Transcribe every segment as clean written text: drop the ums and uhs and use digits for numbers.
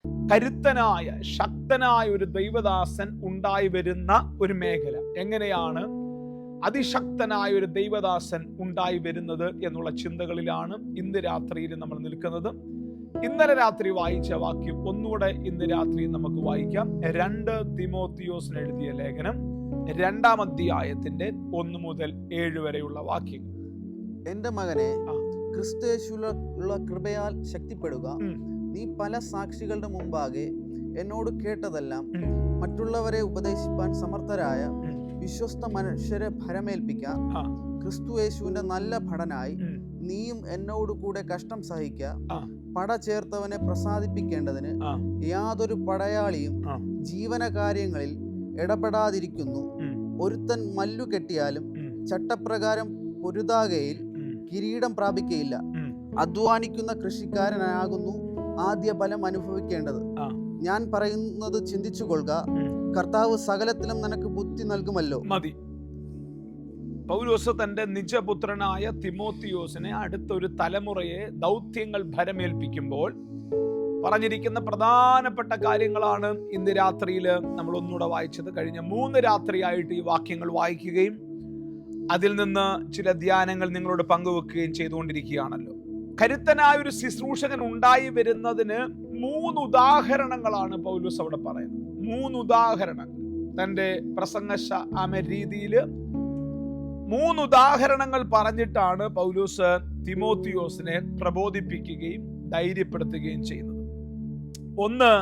കരുത്തനായ ശക്തനായ ഒരു ദൈവദാസൻ ഉണ്ടായി വരുന്ന ഒരു മേഖല. എങ്ങനെയാണ് അതിശക്തനായ ഒരു ദൈവദാസൻ ഉണ്ടായി വരുന്നത് എന്നുള്ള ചിന്തകളിലാണ് ഇന്ന് രാത്രിയിൽ നമ്മൾ നിൽക്കുന്നത്. ഇന്നലെ രാത്രി വായിച്ച വാക്യം ഒന്നുകൂടെ ഇന്ന് രാത്രി നമുക്ക് വായിക്കാം. 2 തിമോത്തിയോസിന് എഴുതിയ ലേഖനം 2-ാം അധ്യായത്തിന്റെ 1 മുതൽ 7 വരെയുള്ള വാക്യങ്ങൾ. എന്റെ മകനെ, ക്രിസ്തുയേശുവിലുള്ള കൃപയാൽ ശക്തിപ്പെടുക. നീ പല സാക്ഷികളുടെ മുമ്പാകെ എന്നോട് കേട്ടതെല്ലാം മറ്റുള്ളവരെ ഉപദേശിപ്പാൻ സമർത്ഥരായ വിശ്വസ്ത മനുഷ്യരെ ഭരമേൽപ്പിക്കാൻ ക്രിസ്തുയേശുവിന്റെ നല്ല ഭടനായി നീയും എന്നോട് കൂടെ കഷ്ടം സഹിക്ക. പട ചേർത്തവനെ പ്രസാദിപ്പിക്കേണ്ടതിന് യാതൊരു പടയാളിയും ജീവനകാര്യങ്ങളിൽ ഇടപെടാതിരിക്കുന്നു. ഒരുത്തൻ മല്ലു കെട്ടിയാലും ചട്ടപ്രകാരം പൊരുതാകയിൽ കിരീടം പ്രാപിക്കയില്ല. അധ്വാനിക്കുന്ന കൃഷിക്കാരനാകുന്നു ആദ്യ ഫലം അനുഭവിക്കേണ്ടത്. ഞാൻ പറയുന്നത് ചിന്തിച്ചു കൊള്ളുക. കർത്താവ് സകലത്തിലും നിനക്ക് ബുദ്ധി നൽകുമല്ലോ. മതി. പൗലോസ് തന്റെ നിജപുത്രനായ തിമോത്തിയോസിനെ അടുത്തൊരു തലമുറയെ ദൗത്യങ്ങൾ ഭരമേൽപ്പിക്കുമ്പോൾ പറഞ്ഞിരിക്കുന്ന പ്രധാനപ്പെട്ട കാര്യങ്ങളാണ് ഇന്ന് രാത്രിയിൽ നമ്മൾ ഒന്നുകൂടെ വായിച്ചത്. കഴിഞ്ഞ 3 രാത്രിയായിട്ട് ഈ വാക്യങ്ങൾ വായിക്കുകയും അതിൽ നിന്ന് ചില ധ്യാനങ്ങൾ നിങ്ങളോട് പങ്കുവെക്കുകയും ചെയ്തുകൊണ്ടിരിക്കുകയാണല്ലോ. കരുത്തനായ ഒരു ശുശ്രൂഷകൻ ഉണ്ടായി വരുന്നതിന് 3 ഉദാഹരണങ്ങളാണ് പൗലോസ് അവിടെ പറയുന്നത്. 3 ഉദാഹരണങ്ങൾ തന്റെ പ്രസംഗ രീതിയിൽ 3 ഉദാഹരണങ്ങൾ പറഞ്ഞിട്ടാണ് പൗലോസ് തിമോത്തിയോസിനെ പ്രബോധിപ്പിക്കുകയും ധൈര്യപ്പെടുത്തുകയും ചെയ്യുന്നത്. ഒന്ന്,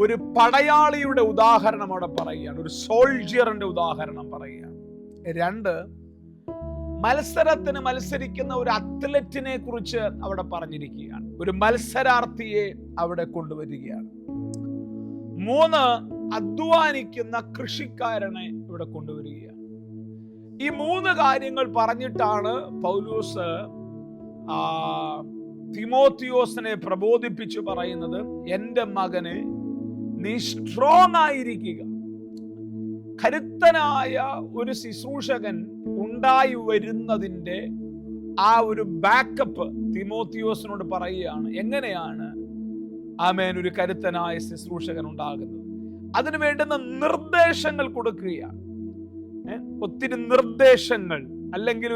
ഒരു പടയാളിയുടെ ഉദാഹരണം അവിടെ പറയുകയാണ്, ഒരു സോൾജിയറിന്റെ ഉദാഹരണം പറയുകയാണ്. 2, മത്സരത്തിന് മത്സരിക്കുന്ന ഒരു അത്ലറ്റിനെ കുറിച്ച് അവിടെ പറഞ്ഞിരിക്കുകയാണ്, ഒരു മത്സരാർത്ഥിയെ അവിടെ കൊണ്ടുവരികയാണ്. 3, അധ്വാനിക്കുന്ന കൃഷിക്കാരനെ ഇവിടെ കൊണ്ടുവരികയാണ്. ഈ 3 കാര്യങ്ങൾ പറഞ്ഞിട്ടാണ് പൗലോസ് തിമോത്തിയോസിനെ പ്രബോധിപ്പിച്ചു പറയുന്നത്, എൻ്റെ മകനെ നീ സ്ട്രോങ് ആയിരിക്കുക. കരുത്തനായ ഒരു ശുശ്രൂഷകൻ ഉണ്ടായി വരുന്നതിൻ്റെ ആ ഒരു ബാക്കപ്പ് തിമോത്തിയോസിനോട് പറയുകയാണ്. എങ്ങനെയാണ് ആമേൻ ഒരു കരുത്തനായ ശുശ്രൂഷകൻ ഉണ്ടാകുന്നത്? അതിനു വേണ്ടുന്ന നിർദ്ദേശങ്ങൾ കൊടുക്കുകയാണ്. ഒത്തിരി നിർദ്ദേശങ്ങൾ, അല്ലെങ്കിൽ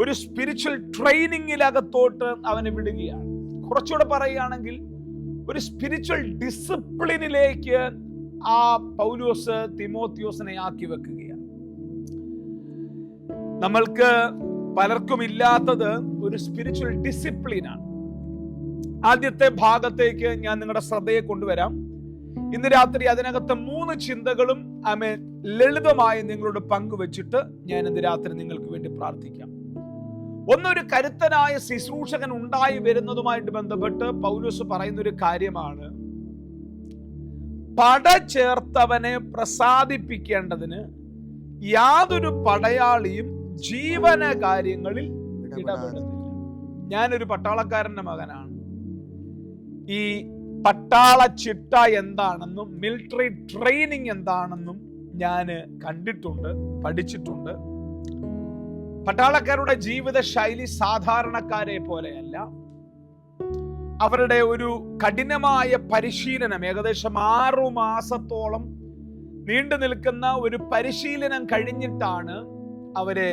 ഒരു സ്പിരിച്വൽ ട്രെയിനിങ്ങിലകത്തോട്ട് അവനെ വിടുകയാണ്. കുറച്ചുകൂടെ പറയുകയാണെങ്കിൽ ഒരു സ്പിരിച്വൽ ഡിസിപ്ലിനിലേക്ക് ആ പൗലോസ് തിമോത്തിയോസിനെ ആക്കി വെക്കുകയാണ്. നമ്മൾക്ക് പലർക്കും ഇല്ലാത്തത് ഒരു സ്പിരിച്വൽ ഡിസിപ്ലിനാണ്. ആദ്യത്തെ ഭാഗത്തേക്ക് ഞാൻ നിങ്ങളുടെ ശ്രദ്ധയെ കൊണ്ടുവരാം. ഇന്ന് രാത്രി അതിനകത്ത് 3 ചിന്തകളും ലളിതമായി നിങ്ങളോട് പങ്കുവെച്ചിട്ട് ഞാൻ ഇന്ന് രാത്രി നിങ്ങൾക്ക് വേണ്ടി പ്രാർത്ഥിക്കാം. ഒന്നൊരു കരുത്തനായ ശുശ്രൂഷകൻ ഉണ്ടായി വരുന്നതുമായിട്ട് ബന്ധപ്പെട്ട് പൗലോസ് പറയുന്ന ഒരു കാര്യമാണ്, പട ചേർത്തവനെ പ്രസാദിപ്പിക്കേണ്ടതിന് യാതൊരു പടയാളിയും ജീവന കാര്യങ്ങളിൽ ഇടപെടുന്നില്ല. ഞാനൊരു പട്ടാളക്കാരന്റെ മകനാണ്. ഈ പട്ടാള ചിട്ട എന്താണെന്നും മിലിറ്ററി ട്രെയിനിങ് എന്താണെന്നും ഞാൻ കണ്ടിട്ടുണ്ട്, പഠിച്ചിട്ടുണ്ട്. പട്ടാളക്കാരുടെ ജീവിത ശൈലി സാധാരണക്കാരെ പോലെയല്ല. അവരുടെ ഒരു കഠിനമായ പരിശീലനം, ഏകദേശം 6 മാസത്തോളം നീണ്ടു നിൽക്കുന്ന ഒരു പരിശീലനം കഴിഞ്ഞിട്ടാണ് അവരെ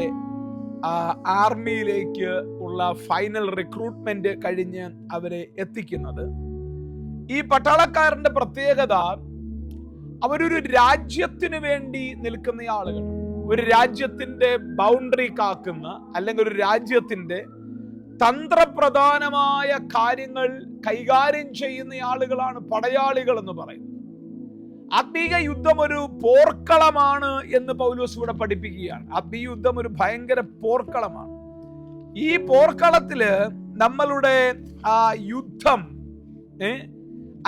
ആർമിയിലേക്ക് ഉള്ള ഫൈനൽ റിക്രൂട്ട്മെന്റ് കഴിഞ്ഞ് അവരെ എത്തിക്കുന്നത്. ഈ പട്ടാളക്കാരന്റെ പ്രത്യേകത, അവരൊരു രാജ്യത്തിന് വേണ്ടി നിൽക്കുന്ന ആളുകൾ, ഒരു രാജ്യത്തിന്റെ ബൗണ്ടറി കാക്കുന്ന, അല്ലെങ്കിൽ ഒരു രാജ്യത്തിന്റെ തന്ത്രപ്രധാനമായ കാര്യങ്ങൾ കൈകാര്യം ചെയ്യുന്ന ആളുകളാണ് പടയാളികൾ എന്ന് പറയുന്നത്. ആത്മീയ യുദ്ധം ഒരു പോർക്കളമാണ് എന്ന് പൗലോസ് ഇവിടെ പഠിപ്പിക്കുകയാണ്. ആത്മീയ യുദ്ധം ഒരു ഭയങ്കര പോർക്കളമാണ്. ഈ പോർക്കളത്തില് നമ്മളുടെ യുദ്ധം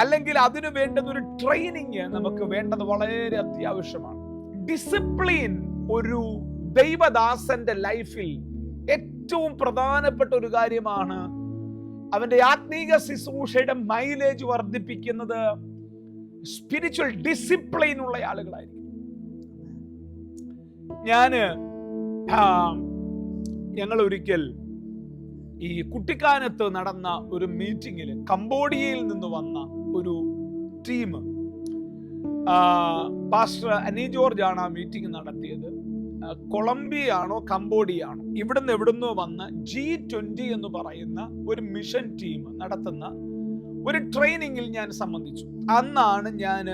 അല്ലെങ്കിൽ അതിനു വേണ്ടുന്ന ഒരു ട്രെയിനിങ് നമുക്ക് വേണ്ടത് വളരെ അത്യാവശ്യമാണ്. ഡിസിപ്ലിൻ ഒരു ദൈവദാസന്റെ ലൈഫിൽ ഏറ്റവും പ്രധാനപ്പെട്ട ഒരു കാര്യമാണ്. അവന്റെ ആത്മീക ശുശ്രൂഷയുടെ മൈലേജ് വർദ്ധിപ്പിക്കുന്നത് സ്പിരിച്വൽ ഡിസിപ്ലിൻ ഉള്ള ആളുകളായിരിക്കും. ഞങ്ങൾ ഒരിക്കൽ ഈ കുട്ടിക്കാനത്ത് നടന്ന ഒരു മീറ്റിങ്ങിൽ കംബോഡിയയിൽ നിന്ന് വന്ന ഒരു ടീം, പാസ്റ്റർ അനി ജോർജ് ആണ് ആ മീറ്റിംഗ് നടത്തിയത്. കൊളംബിയ ആണോ കംബോഡിയ ആണോ എവിടുന്നോ വന്ന് G20 എന്ന് പറയുന്ന ഒരു മിഷൻ ടീം നടത്തുന്ന ഒരു ട്രെയിനിങ്ങിൽ ഞാൻ സംബന്ധിച്ചു. അന്നാണ് ഞാൻ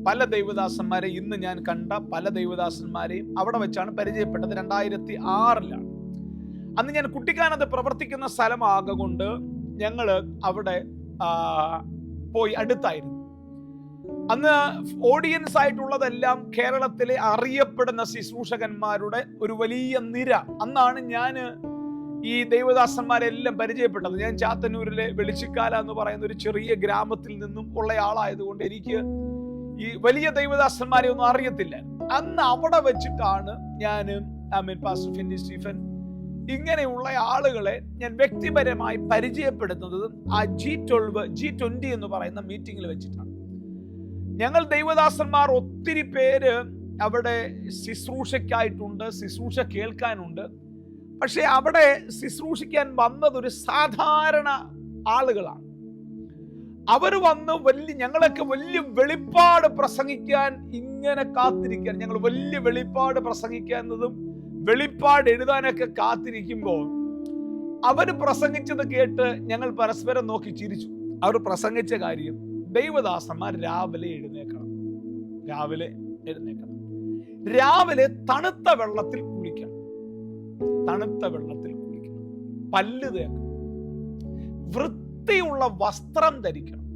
പല ദൈവദാസന്മാരെ, ഇന്ന് ഞാൻ കണ്ട പല ദൈവദാസന്മാരെയും അവിടെ വെച്ചാണ് പരിചയപ്പെട്ടത്. 2006 അന്ന് ഞാൻ കുട്ടിക്കാനത്ത് പ്രവർത്തിക്കുന്ന സ്ഥലമാകൊണ്ട് ഞങ്ങൾ അവിടെ പോയി, അടുത്തായിരുന്നു. അന്ന് ഓഡിയൻസ് ആയിട്ടുള്ളതെല്ലാം കേരളത്തിലെ അറിയപ്പെടുന്ന ശുശ്രൂഷകന്മാരുടെ ഒരു വലിയ നിര. അന്നാണ് ഞാൻ ഈ ദൈവദാസന്മാരെല്ലാം പരിചയപ്പെട്ടത്. ഞാൻ ചാത്തന്നൂരിലെ വെളിച്ചിക്കാല എന്ന് പറയുന്ന ഒരു ചെറിയ ഗ്രാമത്തിൽ നിന്നും ഉള്ള ആളായതുകൊണ്ട് എനിക്ക് ഈ വലിയ ദൈവദാസന്മാരെ ഒന്നും അറിയത്തില്ല. അന്ന് അവിടെ വെച്ചിട്ടാണ് ഞാൻ പാസ്റ്റർ ഫിന്നി സ്റ്റീഫൻ ഇങ്ങനെയുള്ള ആളുകളെ ഞാൻ വ്യക്തിപരമായി പരിചയപ്പെടുത്തുന്നത് ആ G20 എന്ന് പറയുന്ന മീറ്റിംഗിൽ വെച്ചിട്ടാണ്. ഞങ്ങൾ ദൈവദാസന്മാർ ഒത്തിരി പേര് അവിടെ ശുശ്രൂഷയ്ക്കായിട്ടുണ്ട്, ശുശ്രൂഷ കേൾക്കാനുണ്ട്. പക്ഷെ അവിടെ ശുശ്രൂഷിക്കാൻ വന്നത് ഒരു സാധാരണ ആളുകളാണ്. അവർ വന്ന് ഞങ്ങളൊക്കെ വലിയ വെളിപ്പാട് പ്രസംഗിക്കാൻ ഇങ്ങനെ കാത്തിരിക്കാൻ, ഞങ്ങൾ വലിയ വെളിപ്പാട് പ്രസംഗിക്കുന്നതും വെളിപ്പാട് എഴുതാനൊക്കെ കാത്തിരിക്കുമ്പോൾ അവർ പ്രസംഗിച്ചത് കേട്ട് ഞങ്ങൾ പരസ്പരം നോക്കി ചിരിച്ചു. അവർ പ്രസംഗിച്ച കാര്യം, ദൈവദാസന്മാർ രാവിലെ എഴുന്നേക്കണം, രാവിലെ തണുത്ത വെള്ളത്തിൽ കുളിക്കണം, പല്ല് തേക്കണം, വൃത്തിയുള്ള വസ്ത്രം ധരിക്കണം,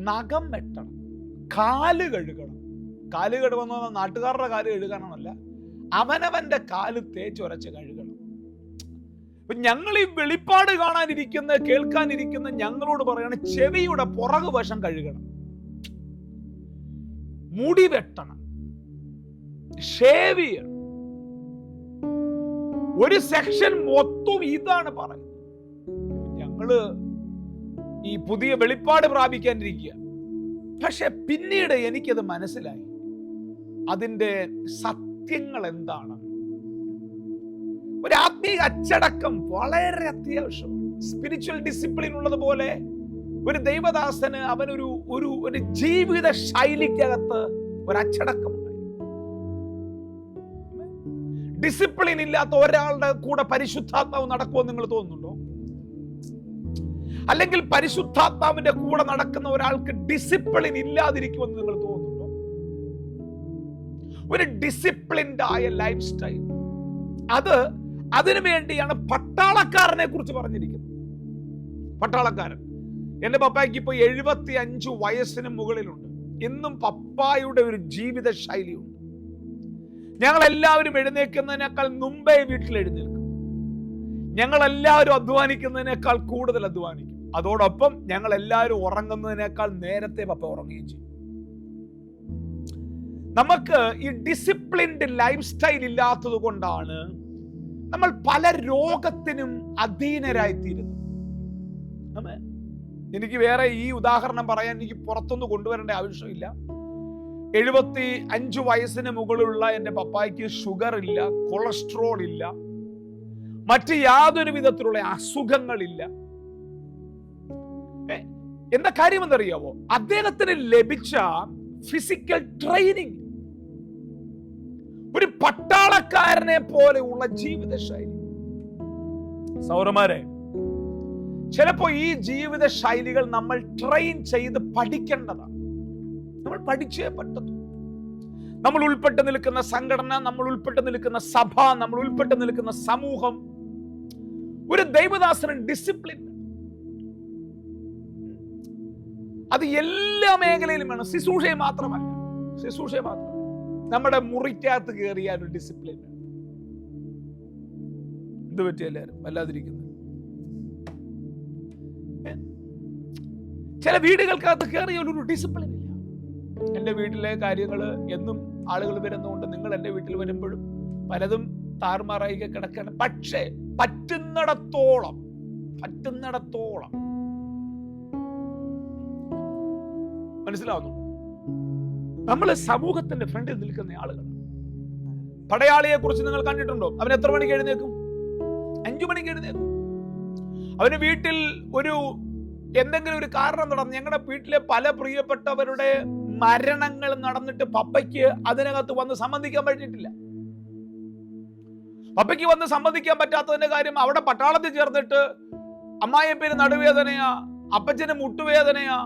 നഖം വെട്ടണം, കാല് കഴുകണം. കാല് കഴുകുന്ന നാട്ടുകാരുടെ കാല് കഴുകാനല്ല, അവനവന്റെ കാല് തേച്ചൊരച്ച് കഴുകണം. ഞങ്ങൾ ഈ വെളിപ്പാട് കേൾക്കാനിരിക്കുന്ന ഞങ്ങളോട് പറയണം, ചെവിയുടെ പുറകു വശം കഴുകണം, മുടി വെട്ടണം, ഷേവ് ചെയ്യണം. ഒരു സെക്ഷൻ മൊത്തം ഇതാണ് പറയുന്നത്. ഞങ്ങള് ഈ പുതിയ വെളിപ്പാട് പ്രാപിക്കാനിരിക്കുക. പക്ഷെ പിന്നീട് എനിക്കത് മനസ്സിലായി, അതിന്റെ സത്യങ്ങൾ എന്താണ്. ഒരു ആത്മീയ അച്ചടക്കം വളരെ അത്യാവശ്യമാണ്. സ്പിരിച്വൽ ഡിസിപ്ലിൻ ഉള്ളതുപോലെ ഒരു ദൈവദാസന് അവനൊരു ഒരു ജീവിത ശൈലിക്കകത്ത് ഒരു അച്ചടക്കം. ഡിസിപ്ലിൻ ഇല്ലാത്ത ഒരാളുടെ കൂടെ പരിശുദ്ധാത്മാവ് നടക്കുമെന്ന് നിങ്ങൾ തോന്നുന്നുണ്ടോ? അല്ലെങ്കിൽ പരിശുദ്ധാത്മാവിന്റെ കൂടെ നടക്കുന്ന ഒരാൾക്ക് ഡിസിപ്ലിൻ ഇല്ലാതിരിക്കുമെന്ന് നിങ്ങൾ തോന്നുന്നുണ്ടോ? ഒരു ഡിസിപ്ലിൻഡ് ആയ ലൈഫ് സ്റ്റൈൽ, അതിനു വേണ്ടിയാണ് പട്ടാളക്കാരനെ കുറിച്ച് പറഞ്ഞിരിക്കുന്നത്. പട്ടാളക്കാരൻ, എന്റെ പപ്പായ്ക്ക് ഇപ്പൊ 75 വയസ്സിന് മുകളിലുണ്ട്. ഇന്നും പപ്പായുടെ ഒരു ജീവിത ശൈലിയുണ്ട്. ഞങ്ങൾ എല്ലാവരും എഴുന്നേൽക്കുന്നതിനേക്കാൾ മുമ്പേ വീട്ടിൽ എഴുന്നേൽക്കും. ഞങ്ങൾ എല്ലാവരും അധ്വാനിക്കുന്നതിനേക്കാൾ കൂടുതൽ അധ്വാനിക്കും. അതോടൊപ്പം ഞങ്ങൾ എല്ലാവരും ഉറങ്ങുന്നതിനേക്കാൾ നേരത്തെ പപ്പ ഉറങ്ങുകയും ചെയ്യും. നമുക്ക് ഈ ഡിസിപ്ലിൻഡ് ലൈഫ് സ്റ്റൈൽ ഇല്ലാത്തത് കൊണ്ടാണ് നമ്മൾ പല രോഗത്തിനും അധീനരായിത്തീരുന്നത്. എനിക്ക് വേറെ ഈ ഉദാഹരണം പറയാൻ എനിക്ക് പുറത്തൊന്നും കൊണ്ടുവരേണ്ട ആവശ്യമില്ല. 75 വയസ്സിന് മുകളിലുള്ള എൻ്റെ പപ്പായ്ക്ക് ഷുഗർ ഇല്ല, കൊളസ്ട്രോൾ ഇല്ല, മറ്റ് യാതൊരു വിധത്തിലുള്ള അസുഖങ്ങളില്ല. എന്താ കാര്യം എന്നറിയാവോ? അദ്ദേഹത്തിന് ലഭിച്ച ഫിസിക്കൽ ട്രെയിനിങ്, ഒരു പട്ടാളക്കാരനെ പോലെയുള്ള ജീവിത ശൈലി. സൗരമാരെ, ചിലപ്പോ ഈ ജീവിത ശൈലികൾ നമ്മൾ ട്രെയിൻ ചെയ്ത് പഠിക്കേണ്ടതാണ്. നമ്മൾ പഠിച്ചേ പറ്റൂ. നമ്മൾ ഉൾപ്പെട്ട് നിൽക്കുന്ന സംഘടന, നമ്മൾ ഉൾപ്പെട്ട് നിൽക്കുന്ന സഭ, നമ്മൾ ഉൾപ്പെട്ട് നിൽക്കുന്ന സമൂഹം, ഒരു ദൈവദാസന് ഡിസിപ്ലിൻ, അത് എല്ലാ മേഖലയിലും വേണം. ശുശ്രൂഷയെ മാത്രമല്ല, നമ്മുടെ മുറിക്കകത്ത് കയറിയ ഒരു ഡിസിപ്ലിൻ. എന്ത് പറ്റി എല്ലാവരും വല്ലാതിരിക്കുന്നത്? ചില വീടുകൾക്കകത്ത് കയറിയ ഒരു ഡിസിപ്ലിൻ ഇല്ല. എൻ്റെ വീട്ടിലെ കാര്യങ്ങൾ എന്നും ആളുകൾ വരുന്നതുകൊണ്ട് നിങ്ങൾ എൻ്റെ വീട്ടിൽ വരുമ്പോഴും പലതും താറുമാറായി കിടക്കണം. പക്ഷേ പറ്റുന്നിടത്തോളം മനസ്സിലാവുന്നു, നമ്മൾ സമൂഹത്തിന്റെ ഫ്രണ്ടിൽ നിൽക്കുന്ന ആളുകൾ. പടയാളിയെ കുറിച്ച് നിങ്ങൾ കണ്ടിട്ടുണ്ടോ? അവൻ എത്ര മണിക്ക് എഴുന്നേക്കും? 5 മണിക്ക് എഴുന്നേക്കും. അവന് വീട്ടിൽ എന്തെങ്കിലും ഒരു കാരണം നടന്നു. ഞങ്ങളുടെ വീട്ടിലെ പല പ്രിയപ്പെട്ടവരുടെ മരണങ്ങൾ നടന്നിട്ട് പപ്പയ്ക്ക് അതിനകത്ത് വന്ന് സംബന്ധിക്കാൻ പറ്റിയിട്ടില്ല. പപ്പയ്ക്ക് വന്ന് സംബന്ധിക്കാൻ പറ്റാത്തതിന്റെ കാര്യം, അവിടെ പട്ടാളത്തിൽ ചേർന്നിട്ട് അമ്മായിയപ്പന് നടുവേദനയാ, അപ്പച്ചന് മുട്ടുവേദനയാ,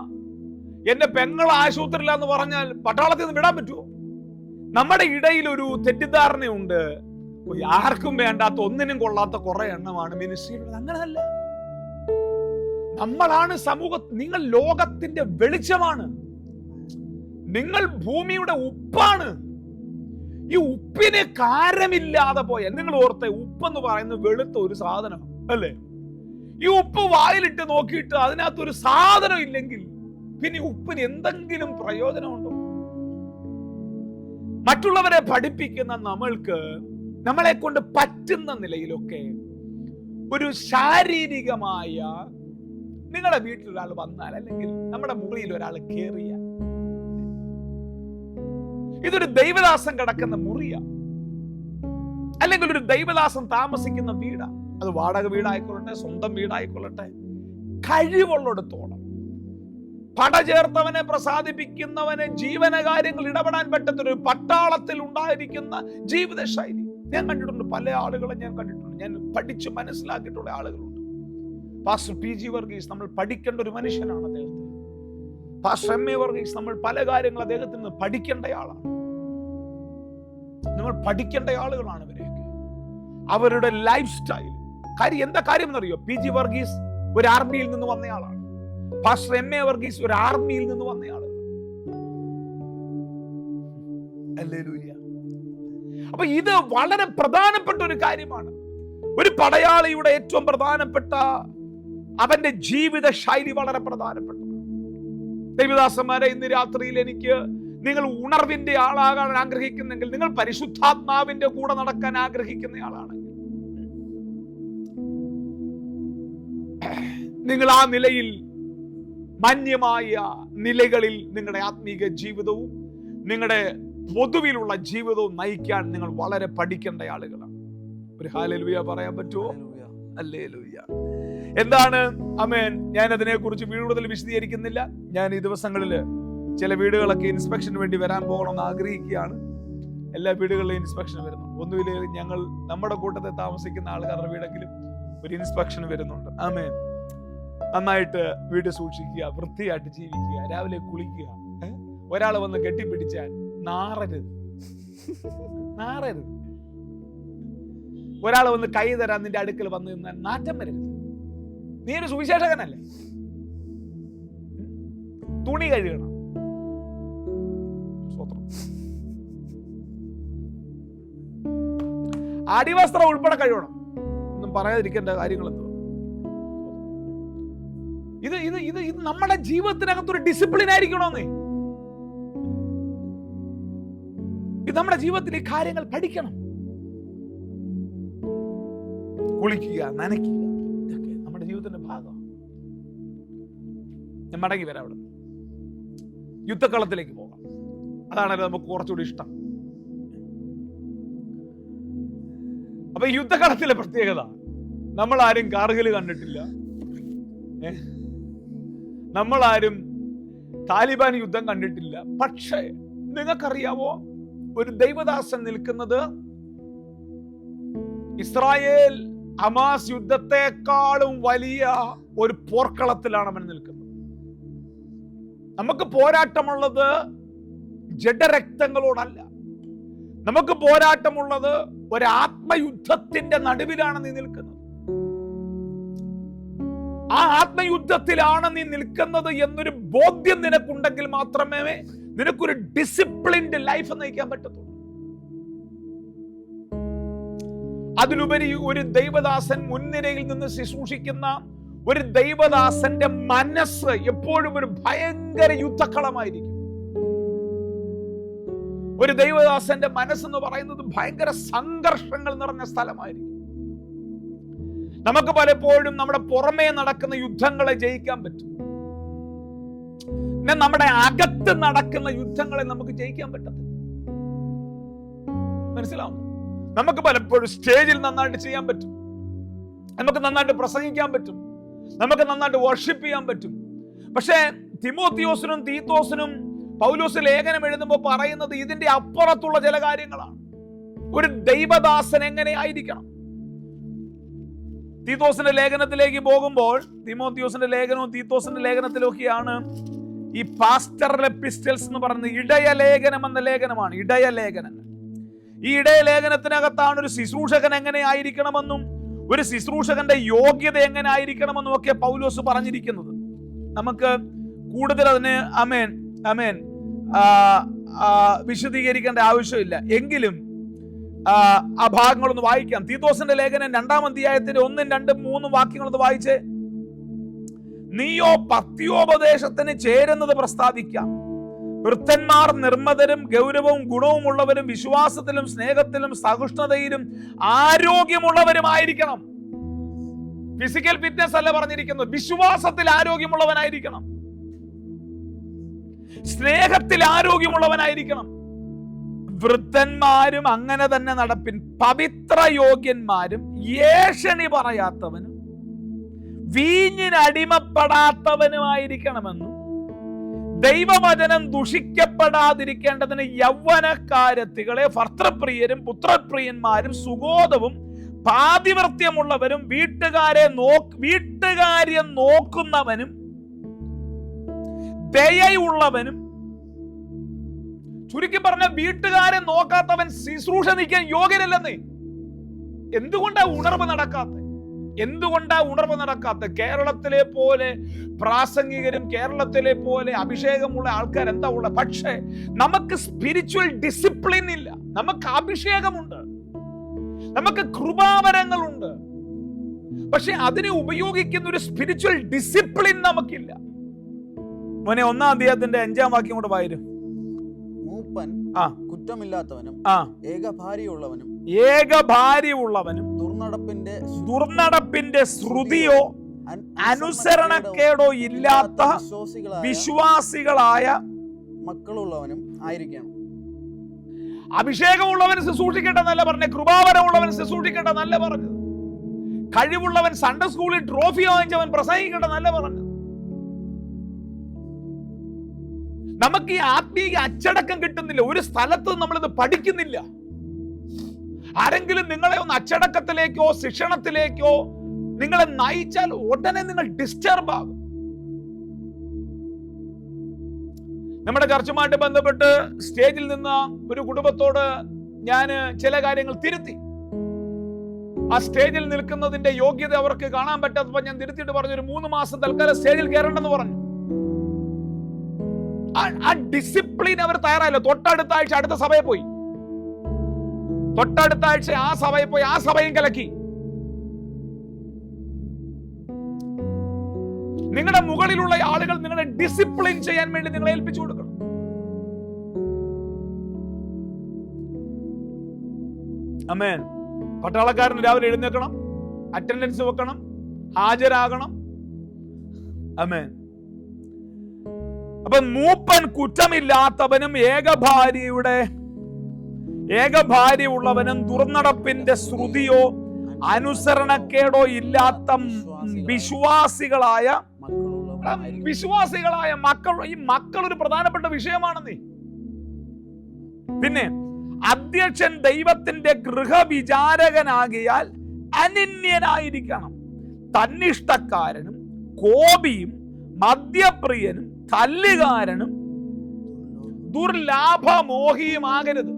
എന്റെ പെങ്ങൾ ആശുപത്രിയിലാന്ന് പറഞ്ഞാൽ പട്ടാളത്തിൽ നിന്ന് വിടാൻ പറ്റുമോ? നമ്മുടെ ഇടയിൽ ഒരു തെറ്റിദ്ധാരണയുണ്ട്, ആർക്കും വേണ്ടാത്ത, ഒന്നിനും കൊള്ളാത്ത കുറെ എണ്ണമാണ് മിനിസ്ട്രിയിലുള്ളത്. അങ്ങനെയല്ല. നമ്മളാണ് നിങ്ങൾ ലോകത്തിന്റെ വെളിച്ചമാണ്. നിങ്ങൾ ഭൂമിയുടെ ഉപ്പാണ്. ഈ ഉപ്പിന് കാരമില്ലാതെ പോയാൽ, നിങ്ങൾ ഓർത്തെ, ഉപ്പെന്ന് പറയുന്നത് വെളുത്ത ഒരു സാധനം അല്ലേ? ഈ ഉപ്പ് വായിലിട്ട് നോക്കിയിട്ട് അതിനകത്തൊരു സാധനം ഇല്ലെങ്കിൽ പിന്നെ ഉപ്പിന് എന്തെങ്കിലും പ്രയോജനമുണ്ടോ? മറ്റുള്ളവരെ പഠിപ്പിക്കുന്ന നമ്മൾക്ക് നമ്മളെ കൊണ്ട് പറ്റുന്ന നിലയിലൊക്കെ ഒരു ശാരീരികമായ, നിങ്ങളുടെ വീട്ടിൽ ഒരാൾ വന്നാൽ, അല്ലെങ്കിൽ നമ്മുടെ മുറിയിൽ ഒരാൾ കയറിയ, ഇതൊരു ദൈവദാസൻ കിടക്കുന്ന മുറിയാ, അല്ലെങ്കിൽ ഒരു ദൈവദാസൻ താമസിക്കുന്ന വീടാ. അത് വാടക വീടായിക്കൊള്ളട്ടെ, സ്വന്തം വീടായിക്കൊള്ളട്ടെ, കഴിവുള്ളിടത്തോളം പടചേർത്തവനെ പ്രസാദിപ്പിക്കുന്നവന് ജീവനകാര്യങ്ങൾ ഇടപെടാൻ പറ്റുന്നൊരു പട്ടാളത്തിൽ ഉണ്ടായിരിക്കുന്ന ജീവിത ശൈലി ഞാൻ കണ്ടിട്ടുണ്ട്. പല ആളുകളെ ഞാൻ കണ്ടിട്ടുണ്ട്. ഞാൻ പഠിച്ച് മനസ്സിലാക്കിയിട്ടുള്ള ആളുകളുണ്ട്. പാസ്റ്റർ PG വർഗീസ് നമ്മൾ പഠിക്കേണ്ട ഒരു മനുഷ്യനാണ്. അദ്ദേഹത്തെ പാസ്റ്റർ MA വർഗീസ് നമ്മൾ പല കാര്യങ്ങൾ അദ്ദേഹത്തിൽ നിന്ന് പഠിക്കേണ്ട ആളാണ്. നമ്മൾ പഠിക്കേണ്ട ആളുകളാണ് ഇവരെയൊക്കെ. അവരുടെ ലൈഫ് സ്റ്റൈൽ എന്താ കാര്യം എന്നറിയോ? PG വർഗീസ് ഒരു ആർമിയിൽ നിന്ന് വന്നയാളാണ്. പാസ്റ്റർ MA വർഗീസ് ഒരു ആർമിയിൽ നിന്ന് വന്നയാളാണ്. ഹല്ലേലൂയ. അപ്പൊ ഇത് വളരെ പ്രധാനപ്പെട്ട ഒരു കാര്യമാണ്. ഒരു പടയാളിയുടെ ഏറ്റവും പ്രധാനപ്പെട്ട അവന്റെ ജീവിത ശൈലി വളരെ പ്രധാനപ്പെട്ടതാണ്. ദൈവദാസന്മാരെ, ഇന്ന് രാത്രിയിൽ നിങ്ങൾ ഉണർവിന്റെ ആളാകാൻ ആഗ്രഹിക്കുന്നെങ്കിൽ, നിങ്ങൾ പരിശുദ്ധാത്മാവിന്റെ കൂടെ നടക്കാൻ ആഗ്രഹിക്കുന്ന ആളാണെങ്കിൽ, നിങ്ങൾ ആ നിലയിൽ മാന്യമായ നിലകളിൽ നിങ്ങളുടെ ആത്മീക ജീവിതവും നിങ്ങളുടെ പൊതുവിലുള്ള ജീവിതവും നയിക്കാൻ നിങ്ങൾ വളരെ പഠിക്കേണ്ട ആളുകളാണ്. ഒരു ഹല്ലേലൂയ പറയാൻ പറ്റുമോ? ഹല്ലേലൂയ. എന്താണ് ആമേൻ? ഞാൻ അതിനെക്കുറിച്ച് കൂടുതൽ വിശദീകരിക്കുന്നില്ല. ഞാൻ ഈ ദിവസങ്ങളിൽ ചില വീടുകളൊക്കെ ഇൻസ്പെക്ഷന് വേണ്ടി വരാൻ പോകണമെന്ന് ആഗ്രഹിക്കുകയാണ്. എല്ലാ വീടുകളിലും ഇൻസ്പെക്ഷൻ വരുന്നു. ഒന്നുമില്ലെങ്കിൽ ഞങ്ങൾ നമ്മുടെ കൂട്ടത്തിൽ താമസിക്കുന്ന ആൾക്കാരുടെ വീടെങ്കിലും ഒരു ഇൻസ്പെക്ഷൻ വരുന്നുണ്ട്. ആമേൻ. നന്നായിട്ട് വീട് സൂക്ഷിക്കുക, വൃത്തിയായിട്ട് ജീവിക്കുക, രാവിലെ കുളിക്കുക. ഒരാൾ വന്ന് കെട്ടിപ്പിടിച്ചാൽ നാറരുത്. ഒരാൾ വന്ന് കൈ തരാൻ നിന്റെ അടുക്കൽ വന്ന് നിന്നാൽ നാറ്റം വരരുത്. നീ ഒരു സുവിശേഷകനല്ലേ? തുണി കഴുകണം. അടിവസ്ത്രം ഉൾപ്പെടെ കഴുകണം. ഒന്നും പറയാതിരിക്കേണ്ട കാര്യങ്ങൾ എന്തോ. ഇത് നമ്മുടെ ജീവിതത്തിനകത്തൊരു ഡിസിപ്ലിൻ ആയിരിക്കണമെന്നേ. ഇത് നമ്മുടെ ജീവിതത്തിൽ ഈ കാര്യങ്ങൾ പഠിക്കണം. കുളിക്കുക, നനയ്ക്കുക, ഇതൊക്കെ നമ്മുടെ ജീവിതത്തിന്റെ ഭാഗമാണ്. ഞാൻ മടങ്ങി വരാം. അവിടെ യുദ്ധക്കളത്തിലേക്ക് പോകാം. അതാണല്ലോ നമുക്ക് കുറച്ചുകൂടി ഇഷ്ടം. അപ്പൊ യുദ്ധക്കളത്തിലെ പ്രത്യേകത, നമ്മളാരും കാർഗിൽ കണ്ടിട്ടില്ല. നമ്മളാരും താലിബാൻ യുദ്ധം കണ്ടിട്ടില്ല. പക്ഷേ നിങ്ങൾക്കറിയാവോ, ഒരു ദൈവദാസൻ നിൽക്കുന്നത് ഇസ്രായേൽ ഹമാസ് യുദ്ധത്തെക്കാളും വലിയ ഒരു പോർക്കളത്തിലാണ് അവൻ നിൽക്കുന്നത്. നമുക്ക് പോരാട്ടമുള്ളത് ജഡരക്തങ്ങളോടല്ല. നമുക്ക് പോരാട്ടമുള്ളത് ഒരു ആത്മയുദ്ധത്തിന്റെ നടുവിലാണ് നീ നിൽക്കുന്നത്. ആ ആത്മയുദ്ധത്തിലാണ് നീ നിൽക്കുന്നത് എന്നൊരു ബോധ്യം നിനക്കുണ്ടെങ്കിൽ മാത്രമേ നിനക്കൊരു ഡിസിപ്ലിൻഡ് ലൈഫ് നയിക്കാൻ പറ്റത്തുള്ളൂ. അതിലുപരി ഒരു ദൈവദാസൻ മുൻനിരയിൽ നിന്ന് ശുശ്രൂഷിക്കുന്ന ഒരു ദൈവദാസന്റെ മനസ്സ് എപ്പോഴും ഒരു ഭയങ്കര യുദ്ധക്കളമായിരിക്കും. ഒരു ദൈവദാസന്റെ മനസ്സെന്ന് പറയുന്നത് ഭയങ്കര സംഘർഷങ്ങൾ നിറഞ്ഞ സ്ഥലമായിരിക്കും. നമുക്ക് പലപ്പോഴും നമ്മുടെ പുറമേ നടക്കുന്ന യുദ്ധങ്ങളെ ജയിക്കാൻ പറ്റും. നമ്മുടെ അകത്ത് നടക്കുന്ന യുദ്ധങ്ങളെ നമുക്ക് ജയിക്കാൻ പറ്റത്തില്ല. മനസ്സിലാവും? നമുക്ക് പലപ്പോഴും സ്റ്റേജിൽ നന്നായിട്ട് ചെയ്യാൻ പറ്റും, നമുക്ക് നന്നായിട്ട് പ്രസംഗിക്കാൻ പറ്റും, നമുക്ക് നന്നായിട്ട് വർഷിപ്പ് ചെയ്യാൻ പറ്റും. പക്ഷേ തിമോത്തിയോസിനും തീത്തോസിനും പൗലോസ് ലേഖനം എഴുതുമ്പോൾ പറയുന്നത് ഇതിന്റെ അപ്പുറത്തുള്ള ചില കാര്യങ്ങളാണ്. ഒരു ദൈവദാസൻ എങ്ങനെയായിരിക്കണം? തീത്തോസിന്റെ ലേഖനത്തിലേക്ക് പോകുമ്പോൾ തിമോത്തിയോസിന്റെ ലേഖനവും തീത്തോസിന്റെ ലേഖനത്തിലൊക്കെയാണ് ഈ പാസ്റ്ററൽ എപ്പിസ്റ്റൽസ് എന്ന് പറയുന്നത് ഇടയ ലേഖനം എന്ന ലേഖനമാണ്. ഇടയ ലേഖനം. ഈ ഇടയ ലേഖനത്തിനകത്താണ് ഒരു ശുശ്രൂഷകൻ എങ്ങനെയായിരിക്കണമെന്നും ഒരു ശുശ്രൂഷകന്റെ യോഗ്യത എങ്ങനെ ആയിരിക്കണമെന്നും ഒക്കെ പൗലോസ് പറഞ്ഞിരിക്കുന്നത്. നമുക്ക് കൂടുതൽ അതിന് വിശദീകരിക്കേണ്ട ആവശ്യമില്ല. എങ്കിലും ആ ഭാഗങ്ങളൊന്ന് വായിക്കാം. തീത്തോസിന്റെ ലേഖനം 2-ാം അധ്യായത്തിന്റെ 1, 2, 3 വാക്യങ്ങളൊന്ന് വായിച്ചേ. നീയോ പത്യോപദേശത്തിന് ചേരുന്നത് പ്രസ്താവിക്കാം. വൃദ്ധന്മാർ നിർമ്മതരും ഗൗരവവും ഗുണവുമുള്ളവരും വിശ്വാസത്തിലും സ്നേഹത്തിലും സഹിഷ്ണുതയിലും ആരോഗ്യമുള്ളവരുമായിരിക്കണം. ഫിസിക്കൽ ഫിറ്റ്നസ് അല്ല പറഞ്ഞിരിക്കുന്നത്, വിശ്വാസത്തിൽ ആരോഗ്യമുള്ളവനായിരിക്കണം, സ്നേഹത്തിൽ ആരോഗ്യമുള്ളവനായിരിക്കണം. വൃദ്ധന്മാരും അങ്ങനെ തന്നെ നടപ്പിൻ, പവിത്ര യോഗ്യന്മാരും ഏഷണി പറയാത്തവനും വീഞ്ഞിന് അടിമപ്പെടാത്തവനുമായിരിക്കണമെന്നും ദൈവവചനം ദുഷിക്കപ്പെടാതിരിക്കേണ്ടതിന് യൗവനക്കാരത്തികളെ ഭർത്തൃപ്രിയരും പുത്രപ്രിയന്മാരും സുഗോധവും പാതിവൃത്യമുള്ളവരും വീട്ടുകാര്യം നോക്കുന്നവനും ദയയുള്ളവനും. ചുരുക്കി പറഞ്ഞ വീട്ടുകാരെ നോക്കാത്തവൻ ശുശ്രൂഷ നിൽക്കാൻ യോഗ്യനല്ലെന്നേ. എന്തുകൊണ്ടാ ഉണർവ് നടക്കാത്ത? കേരളത്തിലെ പോലെ പ്രാസംഗികരും കേരളത്തിലെ പോലെ അഭിഷേകമുള്ള ആൾക്കാർ എന്താ ഉള്ളത്? പക്ഷേ നമുക്ക് സ്പിരിച്വൽ ഡിസിപ്ലിൻ ഇല്ല. നമുക്ക് അഭിഷേകമുണ്ട്, നമുക്ക് കൃപാവരങ്ങളുണ്ട്, പക്ഷെ അതിനെ ഉപയോഗിക്കുന്ന ഒരു സ്പിരിച്വൽ ഡിസിപ്ലിൻ നമുക്കില്ല. മോനെ 1-ാം അധ്യായത്തിന്റെ 5-ാം വാക്യം കൂടെ വായിരും. മൂപ്പൻ കുറ്റമില്ലാത്തവനും ഏകഭാര്യയുള്ളവനും ദുർനടപ്പിന്റെ ശ്രുതിയോ അനുസരണക്കേടോ ഇല്ലാത്ത വിശ്വാസികളായ മക്കളുള്ളവനും ആയിരിക്കണം. അഭിഷേകമുള്ളവൻ ശുശ്രൂഷിക്കട്ടെന്നല്ല പറഞ്ഞത്, കൃപാവരമുള്ളവൻ ശുശ്രൂഷിക്കട്ടെന്നല്ല പറഞ്ഞത്, കഴിവുള്ളവൻ സൺഡേ സ്കൂളിൽ ട്രോഫി വാങ്ങിച്ചവൻ പ്രസംഗിക്കട്ടെന്നല്ല പറഞ്ഞത്. നമുക്ക് ഈ ആത്മീയ അച്ചടക്കം കിട്ടുന്നില്ല. ഒരു സ്ഥലത്ത് നമ്മളിത് പഠിക്കുന്നില്ല. ആരെങ്കിലും നിങ്ങളെ ഒന്ന് അച്ചടക്കത്തിലേക്കോ ശിക്ഷണത്തിലേക്കോ നിങ്ങളെ നയിച്ചാൽ ഉടനെ നിങ്ങൾ ഡിസ്റ്റർബ് ആകും. നമ്മുടെ ചർച്ചുമായിട്ട് ബന്ധപ്പെട്ട് സ്റ്റേജിൽ നിന്ന ഒരു കുടുംബത്തോട് ഞാൻ ചില കാര്യങ്ങൾ തിരുത്തി. ആ സ്റ്റേജിൽ നിൽക്കുന്നതിന്റെ യോഗ്യത അവർക്ക് കാണാൻ പറ്റാത്തപ്പോൾ ഞാൻ തിരുത്തിയിട്ട് പറഞ്ഞു, ഒരു 3 മാസം തൽക്കാലം സ്റ്റേജിൽ കയറണ്ടെന്ന് പറഞ്ഞു. ആ ഡിസിപ്ലിൻ അവർ തയ്യാറായില്ല. തൊട്ടടുത്ത ആഴ്ച അടുത്ത സഭയിൽ പോയി, തൊട്ടടുത്ത ആഴ്ച ആ സഭയിൽ പോയി, ആ സഭയും കലക്കി. നിങ്ങളുടെ മുകളിലുള്ള ആളുകൾ നിങ്ങളെ ഡിസിപ്ലിൻ ചെയ്യാൻ വേണ്ടി നിങ്ങളെ ഏൽപ്പിച്ചു കൊടുക്കണം. ആമേൻ. പട്ടാളക്കാരൻ രാവിലെ എഴുന്നേൽക്കണം, അറ്റൻഡൻസ് വെക്കണം, ഹാജരാകണം. ആമേൻ. അപ്പൊ മൂപ്പൻ കുറ്റമില്ലാത്തവനും ഏകഭാര്യയുള്ളവനും ദുർനടപ്പിന്റെ ശ്രുതിയോ അനുസരണക്കേടോ ഇല്ലാത്ത വിശ്വാസികളായ മക്കൾ. ഈ മക്കൾ ഒരു പ്രധാനപ്പെട്ട വിഷയമാണെന്നേ. പിന്നെ അധ്യക്ഷൻ ദൈവത്തിന്റെ ഗൃഹവിചാരകനാകിയാൽ അനന്യനായിരിക്കണം, തന്നിഷ്ടക്കാരനും കോപിയും മദ്യപ്രിയനും തല്ലുകാരനും ദുർലാഭമോഹിയുമാകരുത്.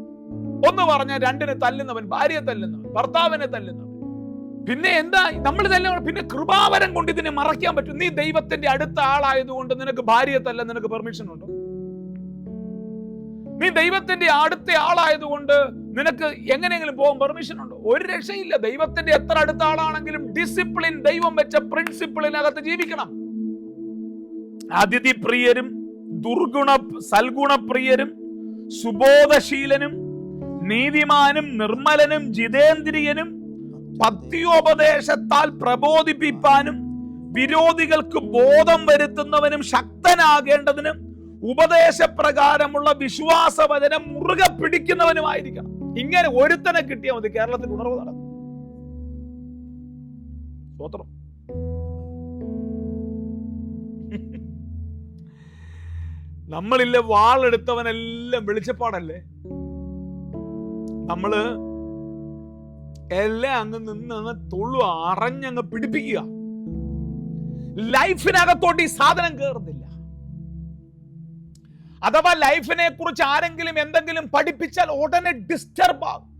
ഒന്ന് പറഞ്ഞാൽ 2ന് തല്ലുന്നവൻ, ഭാര്യയെ തല്ലുന്നവൻ, ഭർത്താവിനെ തല്ലുന്നവൻ. പിന്നെ എന്താ നമ്മൾ തല്ലുന്നത്? പിന്നെ കൃപാവരം കൊണ്ട് ഇതിനെ മറയ്ക്കാൻ പറ്റും. നീ ദൈവത്തിന്റെ അടുത്ത ആളായതുകൊണ്ട് നിനക്ക് ഭാര്യയെ തല്ലാൻ നിനക്ക് പെർമിഷൻ ഉണ്ടോ? നീ ദൈവത്തിന്റെ അടുത്ത ആളായതുകൊണ്ട് നിനക്ക് എങ്ങനെയെങ്കിലും പോകാൻ പെർമിഷൻ ഉണ്ടോ? ഒരു രക്ഷയില്ല. ദൈവത്തിന്റെ എത്ര അടുത്ത ആളാണെങ്കിലും ഡിസിപ്ലിൻ, ദൈവം വെച്ച പ്രിൻസിപ്പിളിനകത്ത് ജീവിക്കണം. അതിഥിപ്രിയരും സൽഗുണപ്രിയരും സുബോധശീലനും നീതിമാനും നിർമ്മലനും ജിതേന്ദ്രിയനും പത്യോപദേശത്താൽ പ്രബോധിപ്പിപ്പാനും വിരോധികൾക്ക് ബോധം വരുത്തുന്നവനും ശക്തനാകേണ്ടതിനും ഉപദേശപ്രകാരമുള്ള വിശ്വാസവചനം മുറുകെ പിടിക്കുന്നവനുമായിരിക്കണം. ഇങ്ങനെ ഒരുത്തനെ കിട്ടിയാൽ മതി, കേരളത്തിൽ ഉണർവ് നടക്കും. സ്തോത്രം. നമ്മളില്ലേ വാളെടുത്തവനെല്ലാം വെളിച്ചപ്പാടല്ലേ. നമ്മള് എല്ലാം അങ്ങ് നിന്ന് തൊള്ളു അറിഞ്ഞങ്ങ് പിടിപ്പിക്കുക. ലൈഫിനകത്തോട്ട് ഈ സാധനം കയറുന്നില്ല. അഥവാ ലൈഫിനെ കുറിച്ച് ആരെങ്കിലും എന്തെങ്കിലും പഠിപ്പിച്ചാൽ ഉടനെ ഡിസ്റ്റർബ് ആകും.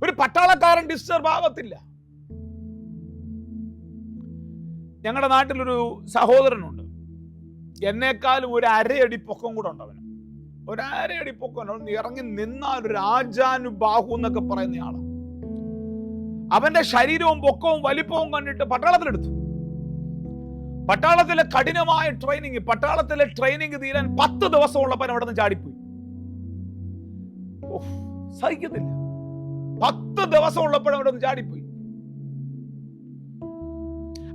ഒരു പട്ടാളക്കാരൻ ഡിസ്റ്റർബ് ആകത്തില്ല. ഞങ്ങളുടെ നാട്ടിലൊരു സഹോദരനുണ്ട്. എന്നെക്കാളും ഒരു അരയടി പൊക്കം കൂടെ ഉണ്ട്. അവന് ഒരു അരയടി പൊക്കം ഇറങ്ങി നിന്നാൽ ഒരു രാജാനുബാഹു എന്നൊക്കെ പറയുന്ന ആളാണ്. അവന്റെ ശരീരവും പൊക്കവും വലിപ്പവും കണ്ടിട്ട് പട്ടാളത്തിലെടുത്തു. പട്ടാളത്തിലെ കഠിനമായ ട്രെയിനിങ്, പട്ടാളത്തിലെ ട്രെയിനിങ് തീരാൻ 10 ദിവസം ഉള്ളപ്പോൾ അവിടെ നിന്ന് ചാടിപ്പോയി. സഹിക്കത്തില്ല. 10 ദിവസം ഉള്ളപ്പോഴും അവിടെ നിന്ന് ചാടിപ്പോയി.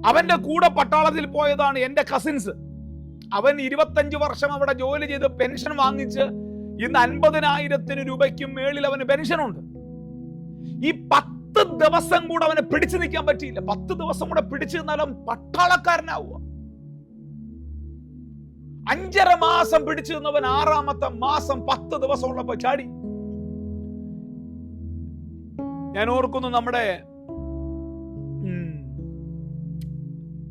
അവന്റെ കൂടെ പട്ടാളത്തിൽ പോയതാണ് എന്റെ കസിൻസ്. അവൻ 25 വർഷം അവിടെ ജോലി ചെയ്ത് പെൻഷൻ വാങ്ങിച്ച് ഇന്ന് 50,000 രൂപയ്ക്കും മേളിൽ അവന് പെൻഷനുണ്ട്. ഈ 10 ദിവസം കൂടെ അവനെ പിടിച്ചു നിൽക്കാൻ പറ്റിയില്ല. 10 ദിവസം കൂടെ പിടിച്ചു നിന്നാലും പട്ടാളക്കാരനാവുക. 5.5 മാസം പിടിച്ചു നിന്നവൻ 6ാമത്തെ മാസം 10 ദിവസം ഉള്ളപ്പോ ചാടി. ഞാൻ ഓർക്കുന്നു, നമ്മുടെ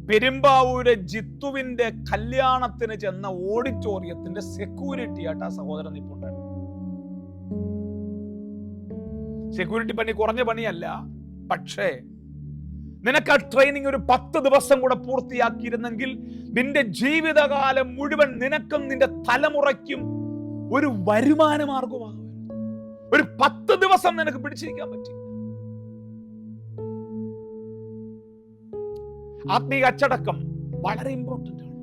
പെരുമ്പാവൂര് ജിത്തുവിന്റെ കല്യാണത്തിന് ചെന്ന ഓഡിറ്റോറിയത്തിന്റെ സെക്യൂരിറ്റി ആയിട്ട് ആ സഹോദരൻ നിൽപ്പുണ്ടായിരുന്നു. സെക്യൂരിറ്റി പണി കുറഞ്ഞ പണിയല്ല. പക്ഷേ നിനക്ക് ആ ട്രെയിനിങ് ഒരു 10 ദിവസം കൂടെ പൂർത്തിയാക്കിയിരുന്നെങ്കിൽ നിന്റെ ജീവിതകാലം മുഴുവൻ നിനക്കും നിന്റെ തലമുറയ്ക്കും ഒരു വരുമാന മാർഗമാകും. ഒരു 10 ദിവസം നിനക്ക് പിടിച്ചിരിക്കാൻ പറ്റി. ആത്മീയ അച്ചടക്കം വളരെ ഇമ്പോർട്ടന്റ് ആണ്.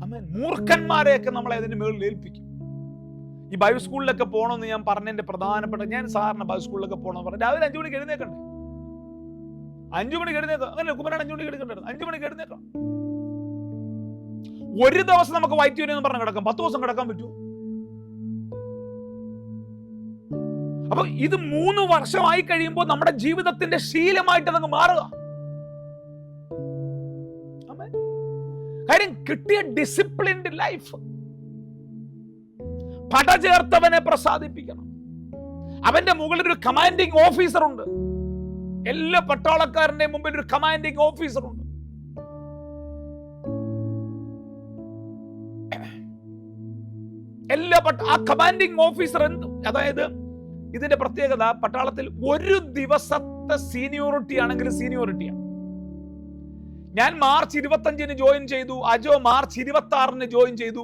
ആമേൻ. മൂർഖന്മാരെയൊക്കെ നമ്മളെ അതിന് മുകളിൽ ഏൽപ്പിക്കും. ഈ ബൈബിൾ സ്കൂളിലൊക്കെ പോകണമെന്ന് ഞാൻ പറഞ്ഞതിന്റെ പ്രധാനപ്പെട്ട, ഞാൻ സാധാരണ ബൈബിൾ സ്കൂളിലൊക്കെ പോകണമെന്ന് പറഞ്ഞു രാവിലെ 5 മണിക്ക് എഴുന്നേക്കണ്ടേ? 5 മണിക്ക് എഴുന്നേക്കാം. അങ്ങനെ കുമരൻ 5 മണിക്ക് എടുക്കണ്ടായിരുന്നു. 5 മണിക്ക് എഴുന്നേക്കാം. ഒരു ദിവസം നമുക്ക് വൈദ്യുതി പറഞ്ഞ് കിടക്കാം, 10 ദിവസം കിടക്കാൻ പറ്റൂ? അപ്പൊ ഇത് 3 വർഷമായി കഴിയുമ്പോൾ നമ്മുടെ ജീവിതത്തിന്റെ ശീലമായിട്ട് അതങ്ങ് മാറുക. കാര്യം കിട്ടിയ ഡിസിപ്ലിൻഡ് ലൈഫ് പടചേർത്തവനെ പ്രസാദിപ്പിക്കണം. അവന്റെ മുകളിൽ ഒരു കമാൻഡിങ് ഓഫീസർ ഉണ്ട്. എല്ലാ പട്ടാളക്കാരന്റെ മുമ്പിൽ ഒരു കമാൻഡിങ് ഓഫീസർ ഉണ്ട്. ആ കമാൻഡിങ് ഓഫീസർ അതായത് ഇതിന്റെ പ്രത്യേകത, പട്ടാളത്തിൽ ഒരു ദിവസത്തെ സീനിയോറിറ്റി ആണെങ്കിൽ സീനിയോറിറ്റിയാണ്. ഞാൻ മാർച്ച് 25-ന് ജോയിൻ ചെയ്തു. അജോ മാർച്ച് 26-ന് ജോയിൻ ചെയ്തു.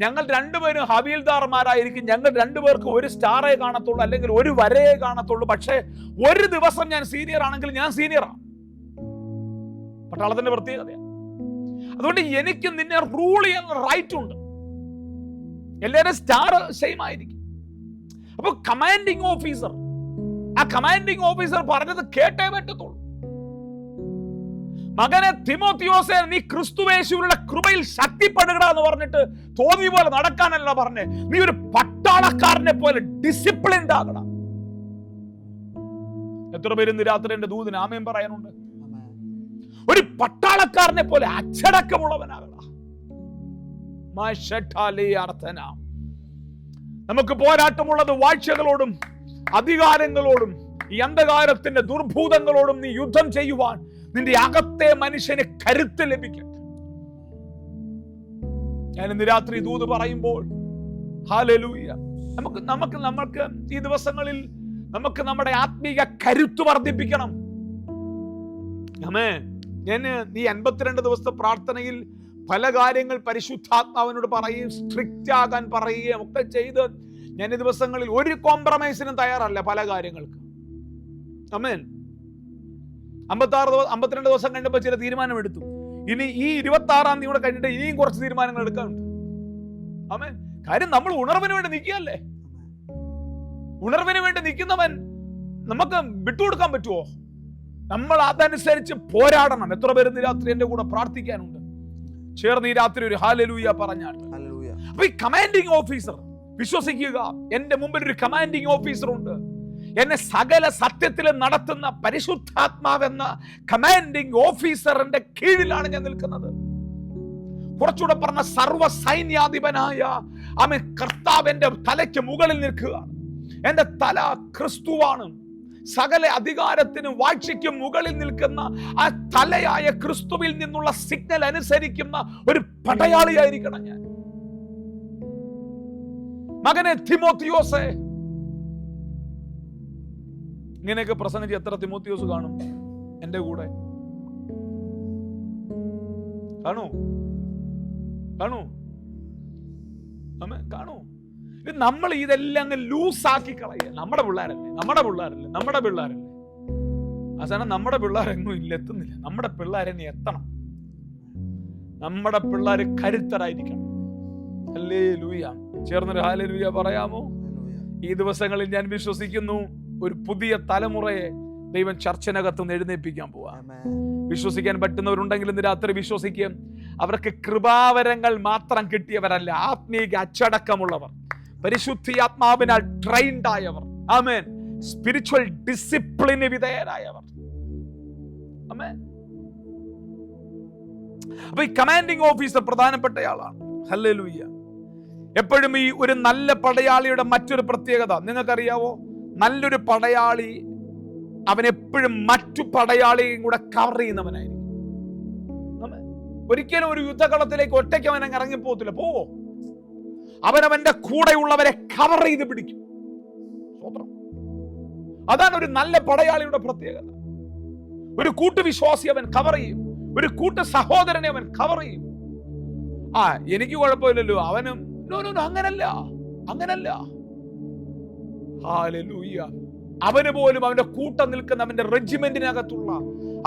ഞങ്ങൾ രണ്ടുപേരും ഹവീൽദാർമാരായിരിക്കും. ഞങ്ങൾ രണ്ടുപേർക്ക് ഒരു സ്റ്റാറേ കാണത്തുള്ളൂ, അല്ലെങ്കിൽ ഒരു വരയെ കാണത്തുള്ളൂ. പക്ഷേ ഒരു ദിവസം ഞാൻ സീനിയർ ആണെങ്കിൽ ഞാൻ സീനിയറാണ്. പട്ടാളത്തിന്റെ പ്രത്യേകതയാണ്. അതുകൊണ്ട് എനിക്ക് നിന്നെ റൂൾ ചെയ്യാൻ റൈറ്റ് ഉണ്ട്. എല്ലാവരും സ്റ്റാർ സെയിം ആയിരിക്കും. അപ്പൊ കമാൻഡിങ് ഓഫീസർ, ആ കമാൻഡിങ് ഓഫീസർ പറഞ്ഞത് കേട്ടേ പറ്റത്തുള്ളൂ. മകനെ തിമോത്തിയോസേ, നീ ക്രിസ്തുവേശുവിനുള്ള കൃപയിൽ ശക്തിപ്പെടുക എന്ന് പറഞ്ഞിട്ട് തോന്നിയ പോലെ നടക്കാനല്ല പറഞ്ഞേ. നീ ഒരു പട്ടാളക്കാരനെ പോലെ ഡിസിപ്ലിൻഡ് ആകണം. എത്ര പേര് ഇന്ന് രാത്രി എന്റെ ദൂതിന് ആമേൻ പറയാനുണ്ട്? ഒരു പട്ടാളക്കാരനെ പോലെ അച്ചടക്കമുള്ളവനാകണം. നമുക്ക് പോരാട്ടമുള്ളത് വാഴ്ചകളോടും അധികാരങ്ങളോടും ഈ അന്ധകാരത്തിന്റെ ദുർഭൂതങ്ങളോടും നീ യുദ്ധം ചെയ്യുവാൻ നിന്റെ അകത്തെ മനുഷ്യന് കരുത്ത് ലഭിക്കട്ടെ. ഞാൻ ഇന്ന് രാത്രി ദൂത് പറയുമ്പോൾ ഹല്ലേലൂയ, നമുക്ക് ഈ ദിവസങ്ങളിൽ നമുക്ക് നമ്മുടെ ആത്മീയ കരുത്ത് വർദ്ധിപ്പിക്കണം. ആമേൻ. ഞാൻ ഈ 52 ദിവസത്തെ പ്രാർത്ഥനയിൽ പല കാര്യങ്ങൾ പരിശുദ്ധാത്മാവിനോട് പറയുകയും സ്ട്രിക്റ്റ് ആകാൻ പറയുകയും ഒക്കെ ചെയ്ത് ഞാൻ ഈ ദിവസങ്ങളിൽ ഒരു കോംപ്രമൈസിനും തയ്യാറല്ല പല കാര്യങ്ങൾക്ക്. ആമേൻ. 52 ദിവസം കഴിഞ്ഞപ്പോൾ ചില തീരുമാനമെടുത്തു. ഇനി ഈ 26-ാം തീയതി കൂടെ കഴിഞ്ഞിട്ട് ഇനിയും കുറച്ച് തീരുമാനങ്ങൾ എടുക്കാനുണ്ട്. ആമേൻ. കാര്യം നമ്മൾ ഉണർവിന് വേണ്ടി നിൽക്കുകയല്ലേ. ഉണർവിന് വേണ്ടി നിൽക്കുന്നവൻ നമുക്ക് വിട്ടുകൊടുക്കാൻ പറ്റുമോ? നമ്മൾ അതനുസരിച്ച് പോരാടണം. എത്ര പേര് രാത്രി എന്റെ കൂടെ പ്രാർത്ഥിക്കാനുണ്ട്? ചേർന്ന് ഈ രാത്രി ഒരു ഹല്ലേലൂയ പറഞ്ഞാൽ. അപ്പൊ ഈ കമാൻഡിങ് ഓഫീസർ, വിശ്വസിക്കുക, എന്റെ മുമ്പിൽ ഒരു കമാൻഡിങ് ഓഫീസർ ഉണ്ട്. എന്നെ സകല സത്യത്തിൽ നടത്തുന്ന പരിശുദ്ധാത്മാവെന്ന കമാൻഡിങ് ഓഫീസറിന്റെ കീഴിലാണ് ഞാൻ നിൽക്കുന്നത്. കുറച്ചുകൂടെ പറഞ്ഞ സർവ സൈന്യാധിപനായ ആമേൻ കർത്താവിന്റെ തലയ്ക്ക് മുകളിൽ നിൽക്കുകയാണ്. എന്റെ തല ക്രിസ്തുവാണ്. സകല അധികാരത്തിനും വാഴ്ചയ്ക്കും മുകളിൽ നിൽക്കുന്ന ആ തലയായ ക്രിസ്തുവിൽ നിന്നുള്ള സിഗ്നൽ അനുസരിക്കുന്ന ഒരു പടയാളിയായിരിക്കണം ഞാൻ. മകനെ തിമോത്തിയോസേ, ഇങ്ങനെയൊക്കെ പ്രസംഗിച്ച് എത്ര തിമോത്തിയോസ് കാണും എന്റെ കൂടെ? കാണൂ കാണൂ കാണൂ. നമ്മൾ ഇതെല്ലാം അങ്ങ് ലൂസാക്കി കളയുക. നമ്മുടെ പിള്ളേരല്ലേ. അവസാനം നമ്മുടെ പിള്ളേരെങ്ങും ഇല്ല, എത്തുന്നില്ല. നമ്മുടെ പിള്ളേരെന്നെ എത്തണം. നമ്മുടെ പിള്ളേര് കരുത്തരായിരിക്കണം. ഹല്ലേലൂയ. ചേർന്നൊരു ഹല്ലേലൂയ പറയാമോ? ഈ ദിവസങ്ങളിൽ ഞാൻ വിശ്വസിക്കുന്നു ഒരു പുതിയ തലമുറയെ ദൈവം ചർച്ചനകത്തുനിന്ന് എഴുന്നേൽപ്പിക്കാൻ പോവാ. വിശ്വസിക്കാൻ പറ്റുന്നവരുണ്ടെങ്കിൽ ഇന്ന് രാത്രി വിശ്വസിക്കുക. അവർക്ക് കൃപാവരങ്ങൾ മാത്രം കിട്ടിയവരല്ല, ആത്മീക അച്ചടക്കമുള്ളവർ, പരിശുദ്ധാത്മാവിനാൽ ട്രെയിൻഡ് ആയവർ, ആമേൻ, സ്പിരിച്വൽ ഡിസിപ്ലിന് വിധേയരായവർ. ആമേൻ. അപ്പൊ ഈ കമാൻഡിംഗ് ഓഫീസർ പ്രധാനപ്പെട്ടയാളാണ്. ഹല്ലേലൂയ. എപ്പോഴും ഈ ഒരു നല്ല പടയാളിയുടെ മറ്റൊരു പ്രത്യേകത നിങ്ങൾക്കറിയാവോ? നല്ലൊരു പടയാളി അവൻ എപ്പോഴും മറ്റു പടയാളിയും കൂടെ കവർ ചെയ്യുന്നവനായിരിക്കും. ഒരിക്കലും ഒരു യുദ്ധകളത്തിലേക്ക് ഒറ്റയ്ക്ക് അവൻ ഇറങ്ങിപ്പോകത്തില്ല. പോവോ, അവനവന്റെ കൂടെയുള്ളവരെ കവർ ചെയ്ത് പിടിക്കും. അതാണ് ഒരു നല്ല പടയാളിയുടെ പ്രത്യേകത. ഒരു കൂട്ടുവിശ്വാസി അവൻ കവർ ചെയ്യും, ഒരു കൂട്ടു സഹോദരനെ അവൻ കവർ ചെയ്യും. എനിക്ക് കുഴപ്പമില്ലല്ലോ, അവനും അങ്ങനല്ല. ഹല്ലേലൂയ. അവന് പോലും അവന്റെ കൂട്ടം നിൽക്കുന്ന അവന്റെ റെജിമെന്റിനകത്തുള്ള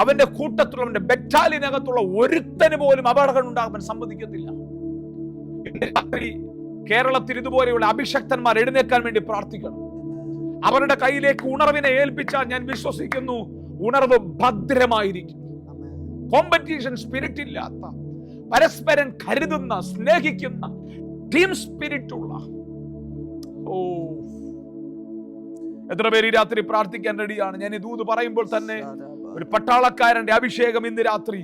അവന്റെ കൂട്ടത്തുള്ള അവന്റെ ബറ്റാലിയനകത്തുള്ള ഒരുത്തന് പോലും അപകടം ഉണ്ടാകാൻ സമ്മതിക്കത്തില്ല. കേരളത്തിൽ ഇതുപോലെയുള്ള അഭിഷക്തന്മാർ എഴുന്നേൽക്കാൻ വേണ്ടി പ്രാർത്ഥിക്കണം. അവരുടെ കയ്യിലേക്ക് ഉണർവിനെ ഏൽപ്പിച്ചാൽ ഞാൻ വിശ്വസിക്കുന്നു ഉണർവ് ഭദ്രമായിരിക്കും. കോമ്പറ്റീഷൻ സ്പിരിറ്റ് ഇല്ലാത്ത, പരസ്പരം കരുതുന്ന, സ്നേഹിക്കുന്ന, ടീം സ്പിരിറ്റ് ഉള്ള. എത്ര പേര് ഈ രാത്രി പ്രാർത്ഥിക്കാൻ റെഡിയാണ്? ഞാൻ ഈ ദൂത് പറയുമ്പോൾ തന്നെ ഒരു പട്ടാളക്കാരന്റെ അഭിഷേകം ഇന്ന് രാത്രി,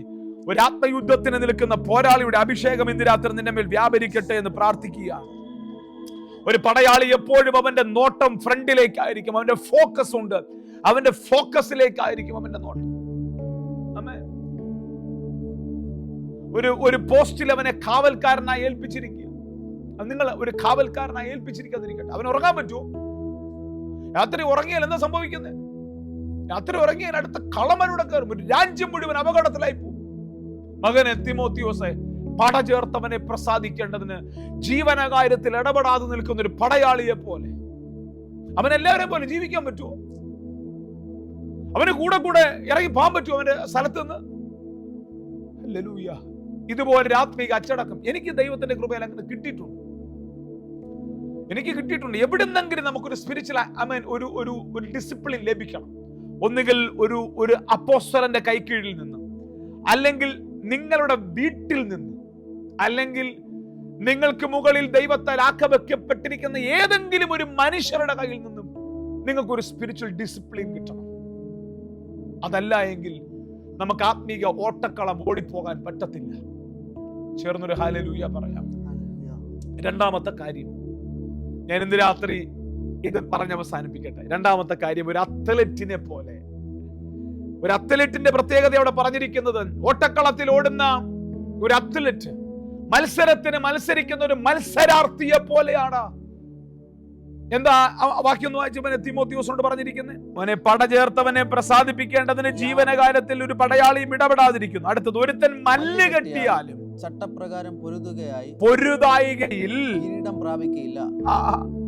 ഒരു ആത്മയുദ്ധത്തിന് നിൽക്കുന്ന പോരാളിയുടെ അഭിഷേകം ഇന്ന് രാത്രി നിന്റെ മേൽ വ്യാപരിക്കട്ടെ എന്ന് പ്രാർത്ഥിക്കുക. ഒരു പടയാളി എപ്പോഴും അവന്റെ നോട്ടം ഫ്രണ്ടിലേക്കായിരിക്കും. അവന്റെ ഫോക്കസ് ഉണ്ട്, അവന്റെ ഫോക്കസിലേക്കായിരിക്കും അവന്റെ നോട്ടം. ഒരു പോസ്റ്റിൽ അവനെ കാവൽക്കാരനായി ഏൽപ്പിച്ചിരിക്കുക. നിങ്ങൾ ഒരു കാവൽക്കാരനായി ഏൽപ്പിച്ചിരിക്കാതിരിക്കട്ടെ. അവൻ ഉറങ്ങാൻ പറ്റുമോ? രാത്രി ഉറങ്ങിയാൽ എന്താ സംഭവിക്കുന്നത്? രാത്രി ഉറങ്ങിയാൽ അടുത്ത കളമനൂടെ കയറും, ഒരു രാജ്യം മുഴുവൻ അപകടത്തിലായി പോകും. മകനെ തിമോത്തിയോസേ, പട ചേർത്തവനെ പ്രസാദിക്കേണ്ടതിന് ജീവനകാര്യത്തിൽ ഇടപെടാതെ നിൽക്കുന്ന ഒരു പടയാളിയെ പോലെ അവൻ എല്ലാവരെയും പോലെ ജീവിക്കാൻ പറ്റുമോ? അവന് കൂടെ ഇറങ്ങി പോകാൻ പറ്റുമോ അവന്റെ സ്ഥലത്ത് നിന്ന്? ഹല്ലേലൂയ. ഇതുപോലെ ആത്മീക അച്ചടക്കം എനിക്ക് ദൈവത്തിന്റെ കൃപയിൽ അങ്ങനെ കിട്ടിയിട്ടുണ്ട്. എവിടുന്നെങ്കിലും നമുക്കൊരു സ്പിരിച്വൽ ഒരു ഡിസിപ്ലിൻ ലഭിക്കണം. ഒന്നുകിൽ ഒരു അപ്പോസ്തലന്റെ കൈക്കീഴിൽ നിന്ന്, അല്ലെങ്കിൽ നിങ്ങളുടെ വീട്ടിൽ നിന്ന്, അല്ലെങ്കിൽ നിങ്ങൾക്ക് മുകളിൽ ദൈവത്താൽ ആക്കവെക്കപ്പെട്ടിരിക്കുന്ന ഏതെങ്കിലും ഒരു മനുഷ്യരുടെ കയ്യിൽ നിന്നും നിങ്ങൾക്കൊരു സ്പിരിച്വൽ ഡിസിപ്ലിൻ കിട്ടണം. അതല്ല എങ്കിൽ നമുക്ക് ആത്മീക ഓട്ടക്കളം ഓടിപ്പോകാൻ പറ്റത്തില്ല. ചേർന്നൊരു ഹല്ലേലൂയ പറയാം. രണ്ടാമത്തെ കാര്യം ഞാൻ ഇന്ന് രാത്രി ഇത് പറഞ്ഞ് അവസാനിപ്പിക്കട്ടെ. രണ്ടാമത്തെ കാര്യം, ഒരു അത്ലറ്റിനെ പോലെ, ഒരു അത്ലറ്റിന്റെ പ്രത്യേകത അവിടെ പറഞ്ഞിരിക്കുന്നത്, ഓട്ടക്കളത്തിൽ ഓടുന്ന ഒരു അത്ലറ്റ് മത്സരത്തിന് മത്സരിക്കുന്ന ഒരു മത്സരാർത്ഥിയെ പോലെയാണ്. എന്താ വാക്യം ഒന്ന് വായിച്ചവനെ തിമോത്തിയോസിനോട് പറഞ്ഞിരിക്കുന്നത്? അവനെ പട ചേർത്തവനെ പ്രസാദിപ്പിക്കേണ്ടതിന് ജീവനകാര്യത്തിൽ ഒരു പടയാളിയും ഇടപെടാതിരിക്കുന്നു. അടുത്തത്, ഒരുത്തൻ മല്ല് കെട്ടിയാലും ചട്ടപ്രകാരം പൊരുതായികയിൽ കിരീടം പ്രാപിക്കയില്ല.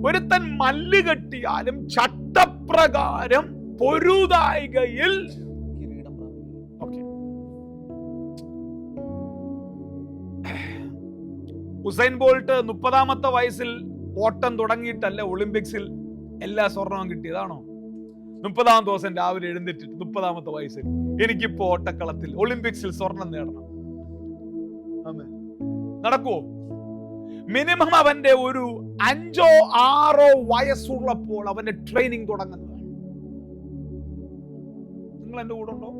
ഒരുത്തൻ മല്ല് കെട്ടിയാലും ചട്ടപ്രകാരം പൊരുതായികയിൽ കിരീടം പ്രാപിക്കില്ല. ഉസൈൻ ബോൾട്ട് 30-ാമത്തെ വയസ്സിൽ ഓട്ടം തുടങ്ങിയിട്ടല്ല ഒളിമ്പിക്സിൽ എല്ലാ സ്വർണവും കിട്ടിയതാണോ? 30-ാം ദിവസം രാവിലെ എഴുന്നേറ്റിട്ട് 30-ാമത്തെ വയസ്സിൽ എനിക്കിപ്പോ ഓട്ടക്കളത്തിൽ ഒളിമ്പിക്സിൽ സ്വർണം നേടണം, നടക്കുവോ? മിനിമം അവന്റെ ഒരു 5-6 വയസ്സുള്ളപ്പോൾ അവന്റെ ട്രെയിനിങ് തുടങ്ങുന്നതാണ്. നിങ്ങൾ എന്റെ കൂടെ ഉണ്ടോ?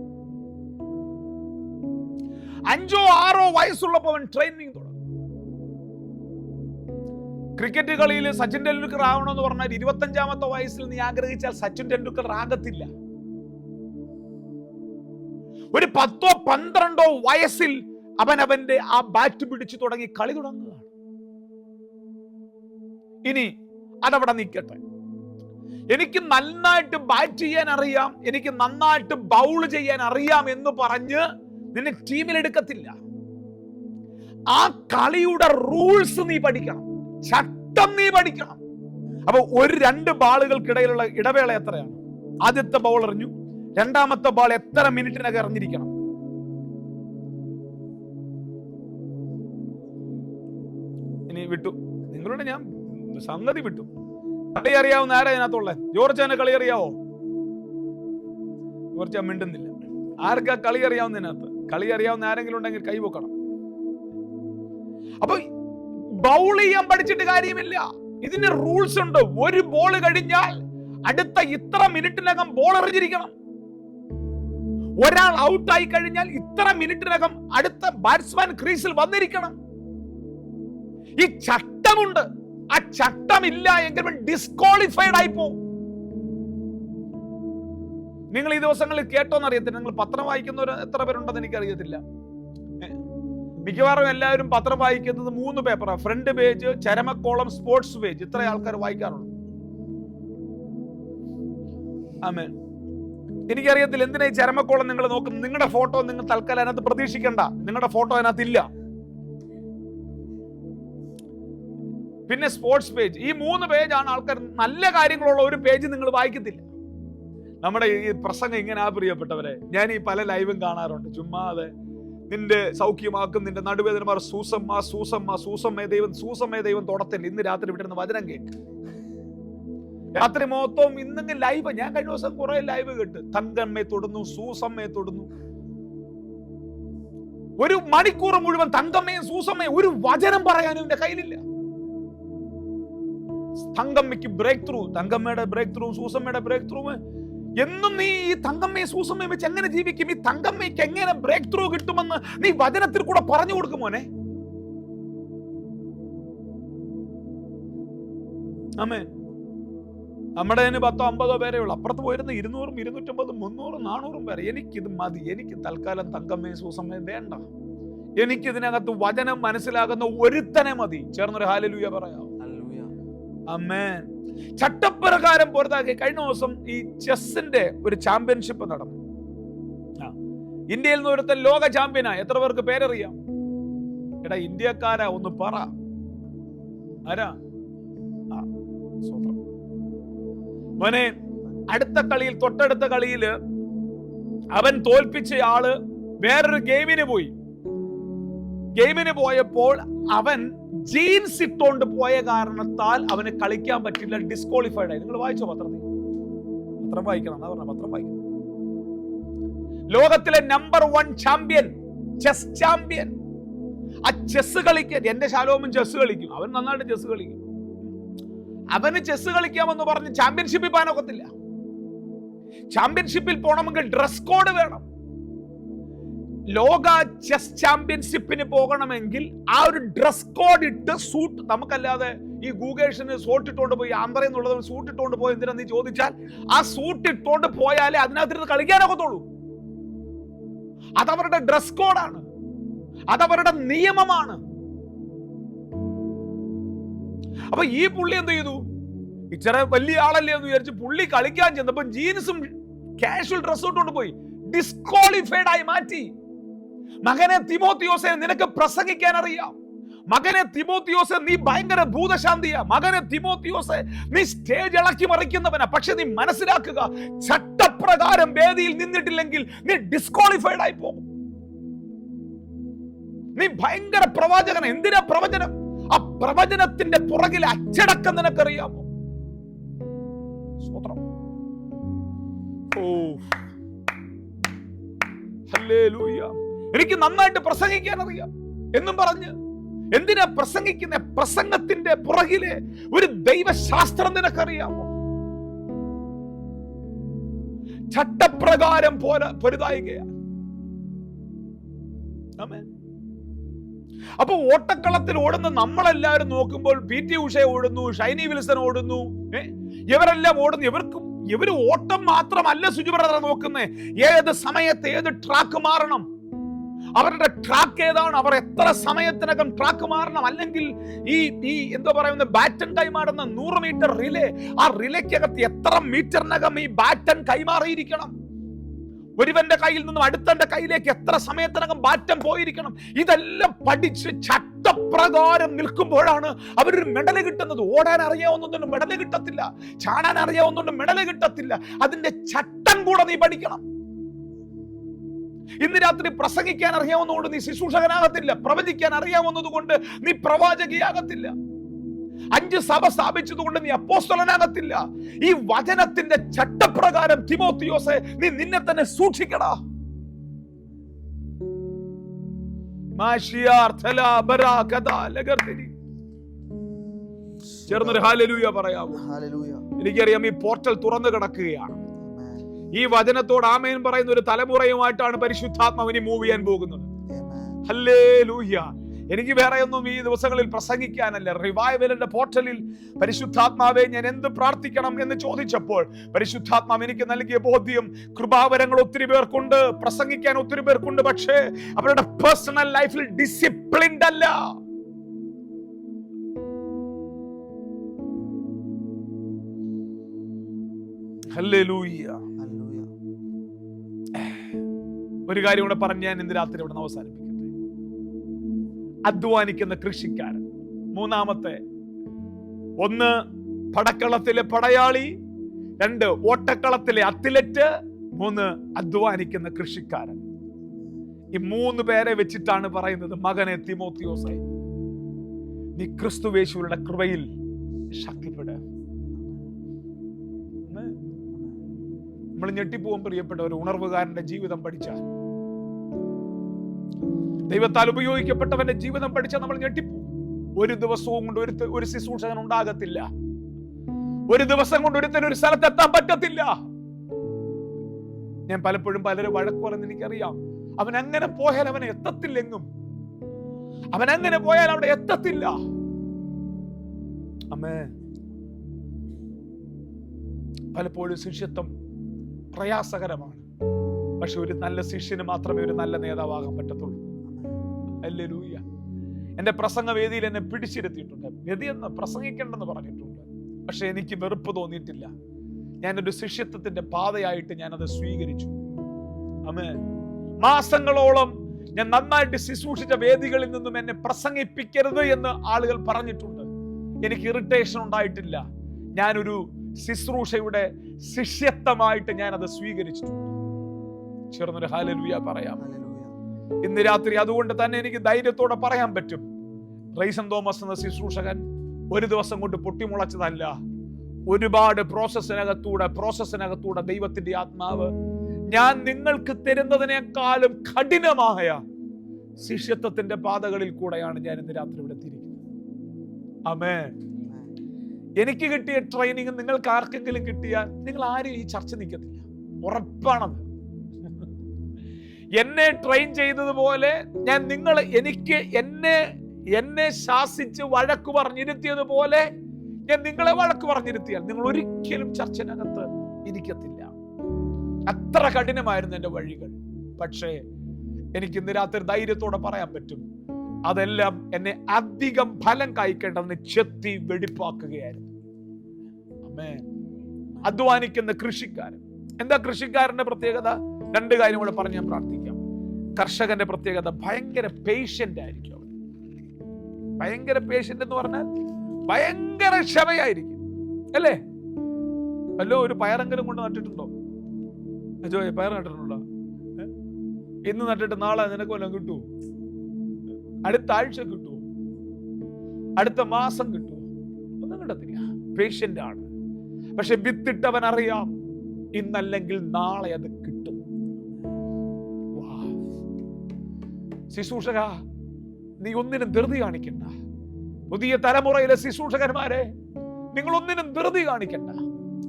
5-6 വയസ്സുള്ളപ്പോൾ അവൻ ട്രെയിനിങ് തുടങ്ങും. ക്രിക്കറ്റ് കളിയിൽ സച്ചിൻ ടെണ്ടുൽക്കർ ആവണമെന്ന് പറഞ്ഞാൽ 25-ാമത്തെ വയസ്സിൽ നീ ആഗ്രഹിച്ചാൽ സച്ചിൻ ടെണ്ടുൽക്കർ ആകത്തില്ല. ഒരു 10ഓ 12ഓ വയസ്സിൽ അവന്റെ ആ ബാറ്റ് പിടിച്ചു തുടങ്ങി കളി തുടങ്ങുകയാണ്. ഇനി അതവിടെ നിൽക്കട്ടെ. എനിക്ക് നന്നായിട്ട് ബാറ്റ് ചെയ്യാൻ അറിയാം, എനിക്ക് നന്നായിട്ട് ബൗൾ ചെയ്യാൻ അറിയാം എന്ന് പറഞ്ഞ് നിന്നെ ടീമിലെടുക്കത്തില്ല. ആ കളിയുടെ റൂൾസ് നീ പഠിക്കണം, ചട്ടം നീ പഠിക്കണം. അപ്പൊ ഒരു 2 ബാളുകൾക്കിടയിലുള്ള ഇടവേള എത്രയാണ്? ആദ്യത്തെ ബൗൾ എറിഞ്ഞു, രണ്ടാമത്തെ ബാൾ എത്ര മിനിറ്റിനകം എറിഞ്ഞിരിക്കണം? ഇനി വിട്ടു, നിങ്ങളോട് ഞാൻ സംഗതി വിട്ടു. കളി അറിയാവുന്ന ആരാ അതിനകത്തുള്ള? ജോർജാനെ കളി അറിയാവോ? ജോർജ മിണ്ടുന്നില്ല. ആർക്കാ കളി അറിയാവുന്നതിനകത്ത്? കളി അറിയാവുന്ന ആരെങ്കിലും ഉണ്ടെങ്കിൽ കൈവക്കണം. അപ്പൊ ബൗൾ ചെയ്യാൻ പഠിച്ചിട്ട് കാര്യമില്ല, ഇതിന് റൂൾസ് ഉണ്ട്. ഒരു ബോൾ കഴിഞ്ഞാൽ അടുത്ത ഇത്ര മിനിറ്റിനകം ബോൾ എറിഞ്ഞിരിക്കണം. ഒരാൾ ഔട്ടായി കഴിഞ്ഞാൽ ഇത്ര മിനിറ്റിനകം അടുത്ത ബാറ്റ്സ്മാൻ ക്രീസിൽ വന്നിരിക്കണം. ഈ ചട്ടമുണ്ട്. ആ ചട്ടമില്ല എങ്കിൽ ഡിസ്ക്വാളിഫൈഡ് ആയി പോകും. നിങ്ങൾ ഈ ദിവസങ്ങളിൽ കേട്ടോന്ന് അറിയത്തില്ല. നിങ്ങൾ പത്രം വായിക്കുന്നവർ എത്ര പേരുണ്ടെന്ന് എനിക്കറിയത്തില്ല. മിക്കവാറും എല്ലാവരും പത്രം വായിക്കുന്നത് 3 പേപ്പറാണ്. ഫ്രണ്ട് പേജ്, ചരമക്കോളം, സ്പോർട്സ് പേജ്. ഇത്ര ആൾക്കാർ വായിക്കാറുണ്ട്. ആമേൻ. എനിക്കറിയത്തില്ല എന്തിനാ ഈ ചരമക്കോളം നിങ്ങൾ നോക്കും. നിങ്ങളുടെ ഫോട്ടോ നിങ്ങൾ തൽക്കാലം അതിനകത്ത് പ്രതീക്ഷിക്കണ്ട. നിങ്ങളുടെ ഫോട്ടോ അതിനകത്ത് ഇല്ല. പിന്നെ സ്പോർട്സ് പേജ്. ഈ 3 പേജാണ് ആൾക്കാർ. നല്ല കാര്യങ്ങളുള്ള ഒരു പേജ് നിങ്ങൾ വായിക്കത്തില്ല. നമ്മുടെ ഈ പ്രസംഗം ഇങ്ങനെ പ്രിയപ്പെട്ടവരെ, ഞാൻ ഈ പല ലൈവും കാണാറുണ്ട്. ചുമ്മാതെ നിന്റെ സൗഖ്യമാക്കും, നിന്റെ നടുവേദനമാർ സൂസമ്മ സൂസമ്മ സൂസമ്മേ ദൈവം, സൂസമ്മേ ദൈവം തൊടത്തില്ല. ഇന്ന് രാത്രി വിട്ടിരുന്ന വചനം കേൾക്ക്. രാത്രി മൊത്തവും ഇന്നെങ്കിൽ ലൈവ്. ഞാൻ കഴിഞ്ഞ ദിവസം കുറെ ലൈവ് കേട്ട്. തങ്കമ്മയെ തൊടുന്നു, സൂസമ്മയെ തൊടുന്നു. ഒരു മണിക്കൂർ മുഴുവൻ തങ്കമ്മയും സൂസമ്മയും ഒരു വചനം പറയാനും എന്റെ കയ്യിലില്ല. തങ്കമ്മയ്ക്ക് ബ്രേക്ക് ത്രൂ, തങ്കമ്മയുടെ ബ്രേക്ക് ത്രൂ, സൂസമ്മയുടെ ബ്രേക്ക് ത്രൂ. എന്നും നീ ഈ തങ്കമ്മയെ സൂസമ്മയെ വെച്ച് എങ്ങനെ ജീവിക്കും? ഈ തങ്കമ്മയ്ക്ക് എങ്ങനെ ബ്രേക്ക് ത്രൂ കിട്ടുമെന്ന് നീ വചനത്തിൽ കൂടെ പറഞ്ഞു കൊടുക്കുമോനെ. ആമേൻ. നമ്മുടെ 10-50 പേരേ ഉള്ളു. അപ്പുറത്ത് പോയിരുന്ന 200, 250, 300, 400 പേരെ. എനിക്കിത് മതി. എനിക്ക് തൽക്കാലം തങ്കമ്മയും സൂസമ്മയും വേണ്ട. എനിക്കിതിനകത്ത് വചനം മനസ്സിലാകുന്ന ഒരുത്തനെ മതി. ചേർന്നൊരു ഹല്ലേലൂയ പറയാം. ആമേൻ. ചട്ടപ്രകാരം പുറത്താക്കി. കഴിഞ്ഞ ദിവസം ഈ ചെസ്സിന്റെ ഒരു ചാമ്പ്യൻഷിപ്പ് നടന്നു. ഇന്ത്യയിൽ നിന്ന് ഒരുത്തൻ ലോക ചാമ്പ്യനായി. എത്ര പേർക്ക് പേരറിയാം? എടാ ഇന്ത്യക്കാരാ, ഒന്ന് പറ. ആരാ? മോനെ, അടുത്ത കളിയിൽ, തൊട്ടടുത്ത കളിയില് അവൻ തോൽപ്പിച്ച ആള് വേറൊരു ഗെയിമിന് പോയി. ഗെയിമിന് പോയപ്പോൾ അവൻ ജീൻസ് ഇട്ടോണ്ട് പോയ കാരണത്താൽ അവന് കളിക്കാൻ പറ്റില്ല, ഡിസ്ക്വാളിഫൈഡ് ആയി. നിങ്ങൾ വായിച്ചോ പത്രത്തിൽ? പത്രം വായിക്കണം എന്നാ പറഞ്ഞ. പത്രം വായിക്കണം. ലോകത്തിലെ നമ്പർ 1 ചാമ്പ്യൻ, ചെസ് ചാമ്പ്യൻ. ആ ചെസ് കളിക്കാൻ, എന്റെ ശാലോമും ചെസ് കളിക്കും. അവൻ നന്നായിട്ട് ചെസ് കളിക്കും. അവന് ചെസ് കളിക്കാമെന്ന് പറഞ്ഞ് ചാമ്പ്യൻഷിപ്പിൽ പോകാനൊക്കത്തില്ല. ചാമ്പ്യൻഷിപ്പിൽ പോകണമെങ്കിൽ ഡ്രസ് കോഡ് വേണം. ലോക ചെസ് ചാമ്പ്യൻഷിപ്പിന് പോകണമെങ്കിൽ ആ ഒരു ഡ്രസ് കോഡ് ഇട്ട്, സൂട്ട്. നമുക്കല്ലാതെ ഈ ഗൂഗേഷിന് സൂട്ട് ഇട്ടുകൊണ്ട് പോയി, ആന്ധ്രയിൽ നിന്നുള്ളത് സൂട്ട് ഇട്ടുകൊണ്ട് പോയി എന്തിനാ നീ ചോദിച്ചാൽ, ആ സൂട്ട് ഇട്ടുകൊണ്ട് പോയാലേ അതിനകത്തിരുന്ന് കളിക്കാനൊക്കത്തുള്ളൂ. അതവരുടെ ഡ്രസ് കോഡാണ്, അതവരുടെ നിയമമാണ്. അപ്പൊ ഈ പുള്ളി എന്ത് ചെയ്തു? ഇച്ചിരി വലിയ ആളല്ലേ എന്ന് വിചാരിച്ച് പുള്ളി കളിക്കാൻ ചെന്നപ്പോ ജീൻസും കാഷ്വൽ ഡ്രസ് ഇട്ടുകൊണ്ട് പോയി. ഡിസ്ക്വാളിഫൈഡ് ആയി മാറ്റി. മകനെ തിമോത്തിയോസെ, നിനക്ക് പ്രസംഗിക്കാൻ അറിയാം. മകനെ തിമോത്തിയോസെ, നീ ഭയങ്കര ഭൂതശാന്തിയാ. മകനെ തിമോത്തിയോസെ, നീ സ്റ്റേജ് ഇളക്കി മറിക്കുന്നവനാ. പക്ഷെ നീ മനസ്സിലാക്കുക, ചട്ടപ്രകാരം വേദിയിൽ നിന്നിട്ടില്ലെങ്കിൽ നീ ഡിസ്ക്വാളിഫൈഡ് ആയി പോകും. നീ ഭയങ്കര പ്രവാചകൻ. എന്തിനാ പ്രവചനം? ആ പ്രവചനത്തിന്റെ പുറകിൽ അച്ചടക്കം നിനക്കറിയാമോ? സ്തോത്രം. ഹല്ലേലൂയ. എനിക്ക് നന്നായിട്ട് പ്രസംഗിക്കാൻ അറിയാം എന്നും പറഞ്ഞ് എന്തിനാ പ്രസംഗിക്കുന്ന? പ്രസംഗത്തിന്റെ പുറകിലെ ഒരു ദൈവശാസ്ത്രം നിനക്കറിയാമോ? ചട്ടപ്രകാരം പൊരുതായികയാണ്. ആമേൻ. അപ്പൊ ഓട്ടക്കളത്തിൽ ഓടുന്ന നമ്മളെല്ലാവരും നോക്കുമ്പോൾ PT ഉഷ ഓടുന്നു, ഷൈനി വിൽസൺ ഓടുന്നു, ഇവരെല്ലാം ഓടുന്നു. ഇവര് ഓട്ടം മാത്രമല്ല സുജി ബ്രദർ നോക്കുന്നേ, ഏത് സമയത്ത് ഏത് ട്രാക്ക് മാറണം, അവരുടെ ട്രാക്ക് ഏതാണ്, അവർ എത്ര സമയത്തിനകം ട്രാക്ക് മാറണം. അല്ലെങ്കിൽ ഈ എന്താ പറയുന്ന ബാറ്റൺ കൈമാറുന്ന 100 മീറ്റർ റിലേ, ആ റിലേക്കകത്ത് എത്ര മീറ്ററിനകം ഈ ബാറ്റൺ കൈമാറിയിരിക്കണം, ഒരുവന്റെ കയ്യിൽ നിന്നും അടുത്തന്റെ കയ്യിലേക്ക് എത്ര സമയത്തിനകം ബാറ്റൺ പോയിരിക്കണം. ഇതെല്ലാം പഠിച്ച് ചട്ടപ്രകാരം നിൽക്കുമ്പോഴാണ് അവരൊരു മെഡൽ കിട്ടുന്നത്. ഓടാൻ അറിയാവുന്നതുകൊണ്ട് മെഡൽ കിട്ടത്തില്ല, ചാടാൻ അറിയാവുന്നതുകൊണ്ട് മെഡൽ കിട്ടത്തില്ല. അതിന്റെ ചട്ടം കൂടെ നീ പഠിക്കണം. ഇന്ന് രാത്രി പ്രസംഗിക്കാൻ അറിയാവുന്നതുകൊണ്ട് നീ ശുശ്രൂഷകനാകത്തില്ല, പ്രവചിക്കാൻ അറിയാവുന്നതുകൊണ്ട് നീ പ്രവാചകിയാകത്തില്ല, 5 സഭ സ്ഥാപിച്ചതുകൊണ്ട് നീ അപ്പോസ്തലനാകത്തില്ല. ഈ വചനത്തിന്റെ ചട്ടപ്രകാരം തിമോത്തിയോസേ, നീ നിന്നെ തന്നെ സൂക്ഷിക്കടാ. ചേർന്നൊരു ഹല്ലേലൂയ പറയാമോ? എനിക്കറിയാം ഈ പോർട്ടൽ തുറന്നു കിടക്കുകയാണ്. ഈ വചനത്തോട് ആമേൻ പറയുന്ന ഒരു തലമുറയുമായിട്ടാണ് പരിശുദ്ധാത്മാവിനെ മൂവ് ചെയ്യാൻ പോകുന്നത്. ഹല്ലേലൂയ. എനിക്ക് വേറെ ഒന്നും ഈ ദിവസങ്ങളിൽ പ്രസംഗിക്കാനല്ല. റിവൈവലിന്റെ പോർട്ടലിൽ പരിശുദ്ധാത്മാവെ ഞാൻ എന്ത് പ്രാർത്ഥിക്കണം എന്ന് ചോദിച്ചപ്പോൾ പരിശുദ്ധാത്മാവ് എനിക്ക് നൽകിയ ബോധ്യം, കൃപാവരങ്ങൾ ഒത്തിരി പേർക്കുണ്ട്, പ്രസംഗിക്കാൻ ഒത്തിരി പേർക്കുണ്ട്, പക്ഷേ അവരുടെ പേഴ്സണൽ ലൈഫിൽ ഡിസിപ്ലിൻഡ് അല്ല. ഹല്ലേലൂയ. ഒരു കാര്യം കൂടെ പറഞ്ഞ് ഞാൻ ഇന്ന് രാത്രി ഇവിടെ അവസാനിപ്പിക്കട്ടെ. അധ്വാനിക്കുന്ന കൃഷിക്കാരൻ. മൂന്നാമത്തെ, 1 പടക്കളത്തിലെ പടയാളി, 2 ഓട്ടക്കളത്തിലെ അത്ലറ്റ്, 3 അധ്വാനിക്കുന്ന കൃഷിക്കാരൻ. ഈ 3 പേരെ വെച്ചിട്ടാണ് പറയുന്നത്, മകനെ തിമോത്തിയോസേ, നീ ക്രിസ്തുയേശുവിന്റെ കൃപയിൽ ശക്തിപ്പെട്. നമ്മൾ ഞെട്ടിപ്പോവും പ്രിയപ്പെട്ട ഒരു ഉണർവുകാരന്റെ ജീവിതം പഠിച്ചാൽ, ദൈവത്താൽ ഉപയോഗിക്കപ്പെട്ടവന്റെ ജീവിതം പഠിച്ചാൽ നമ്മൾ ഞെട്ടിപ്പോവും. ഒരു ദിവസവും കൊണ്ട് ഒരു ശുശ്രൂഷകൻ ഉണ്ടാകത്തില്ല. ഒരു ദിവസം കൊണ്ട് ഒരുത്തൻ ഒരു സ്ഥലത്തെത്താൻ പറ്റത്തില്ല. ഞാൻ പലപ്പോഴും പലരും വഴക്ക് പറഞ്ഞ് എനിക്കറിയാം, അവൻ അങ്ങനെ പോയാൽ അവനെ എത്തത്തില്ലെങ്ങും, അവൻ അങ്ങനെ പോയാൽ അവിടെ എത്തത്തില്ല. അമ്മേ, പലപ്പോഴും ശിഷ്യത്വം പ്രയാസകരമാണ്. പക്ഷെ ഒരു നല്ല ശിഷ്യന് മാത്രമേ ഒരു നല്ല നേതാവാകാൻ പറ്റത്തുള്ളൂ. ഹല്ലേലൂയ. എന്റെ പ്രസംഗ വേദിയിൽ എന്നെ പിടിച്ചിരുത്തിയിട്ടുണ്ട്. വേദിയെന്ന് പ്രസംഗിക്കേണ്ടെന്ന് പറഞ്ഞിട്ടുണ്ട്. പക്ഷെ എനിക്ക് വെറുപ്പ് തോന്നിയിട്ടില്ല. ഞാനൊരു ശിഷ്യത്വത്തിന്റെ പാതയായിട്ട് ഞാനത് സ്വീകരിച്ചു. ആമേൻ. മാസങ്ങളോളം ഞാൻ നന്നായിട്ട് ശുശ്രൂഷിച്ച വേദികളിൽ നിന്നും എന്നെ പ്രസംഗിപ്പിക്കരുത് എന്ന് ആളുകൾ പറഞ്ഞിട്ടുണ്ട്. എനിക്ക് ഇറിറ്റേഷൻ ഉണ്ടായിട്ടില്ല. ഞാനൊരു ശുശ്രൂഷയുടെ ശിഷ്യത്വമായിട്ട് ഞാൻ അത് സ്വീകരിച്ചിട്ടുണ്ട്. ചേർന്നൊരു ഹല്ലേലൂയ പറയാം ഇന്ന് രാത്രി. അതുകൊണ്ട് തന്നെ എനിക്ക് ധൈര്യത്തോടെ പറയാൻ പറ്റും, റൈസൻ തോമസ് എന്ന ശുശ്രൂഷകൻ ഒരു ദിവസം കൊണ്ട് പൊട്ടിമുളച്ചതല്ല. ഒരുപാട് പ്രോസസ്സിനകത്തൂടെ ദൈവത്തിന്റെ ആത്മാവ് ഞാൻ നിങ്ങൾക്ക് തരുന്നതിനേക്കാളും കഠിനമായ ശിഷ്യത്വത്തിന്റെ പാതകളിൽ കൂടെയാണ് ഞാൻ ഇന്ന് രാത്രി ഇവിടെ എത്തിയിരിക്കുന്നത്. ആമേൻ. എനിക്ക് കിട്ടിയ ട്രെയിനിങ് നിങ്ങൾക്ക് ആർക്കെങ്കിലും കിട്ടിയാൽ നിങ്ങൾ ആരും ഈ ചർച്ച നിൽക്കത്തില്ല, ഉറപ്പാണത്. എന്നെ ട്രെയിൻ ചെയ്തതുപോലെ ഞാൻ എന്നെ ശാസിച്ച് വഴക്ക് പറഞ്ഞിരുത്തിയതുപോലെ ഞാൻ നിങ്ങളെ വഴക്ക് പറഞ്ഞിരുത്തിയാൽ നിങ്ങൾ ഒരിക്കലും ചർച്ചനകത്ത് ഇരിക്കത്തില്ല. അത്ര കഠിനമായിരുന്നു എന്റെ വഴികൾ. പക്ഷേ എനിക്ക് ഇന്ന് രാത്രി ധൈര്യത്തോടെ പറയാൻ പറ്റും, അതെല്ലാം എന്നെ അധികം ഫലം കായ്ക്കേണ്ടതിന് ചെത്തി വെടിപ്പാക്കുകയായിരുന്നു. ആമേൻ. അധ്വാനിക്കുന്ന കൃഷിക്കാരൻ. എന്താ കൃഷിക്കാരന്റെ പ്രത്യേകത? 2 കാര്യം കൂടെ പറഞ്ഞ് ഞാൻ പ്രാർത്ഥിക്കാം. കർഷകന്റെ പ്രത്യേകത ഭയങ്കര പേഷ്യന്റ് ആയിരിക്കും. ഭയങ്കര പേഷ്യന്റ് എന്ന് പറഞ്ഞാൽ ഭയങ്കര ക്ഷമയായിരിക്കും, അല്ലേ? അല്ലോ, ഒരു പയറെങ്കിലും കൊണ്ട് നട്ടിട്ടുണ്ടോ? അജോയെ, പയർ നട്ടിട്ടുണ്ടോ? ഇന്ന് നട്ടിട്ട് നാളെ നിനക്ക് വല്ലതും കിട്ടുമോ? അടുത്ത ആഴ്ച കിട്ടുമോ? അടുത്ത മാസം കിട്ടുമോ? ഒന്നും കിട്ടത്തില്ല. പേഷ്യന്റ് ആണ്. പക്ഷെ വിത്തിട്ടവൻ അറിയാം, ഇന്നല്ലെങ്കിൽ നാളെ അത് കിട്ടും. ശുശ്രൂഷക, നീ ഒന്നിനും ധൃതി കാണിക്കണ്ട. പുതിയ തലമുറയിലെ ശുശ്രൂഷകന്മാരെ, നിങ്ങൾ ഒന്നിനും ധൃതി കാണിക്കണ്ട.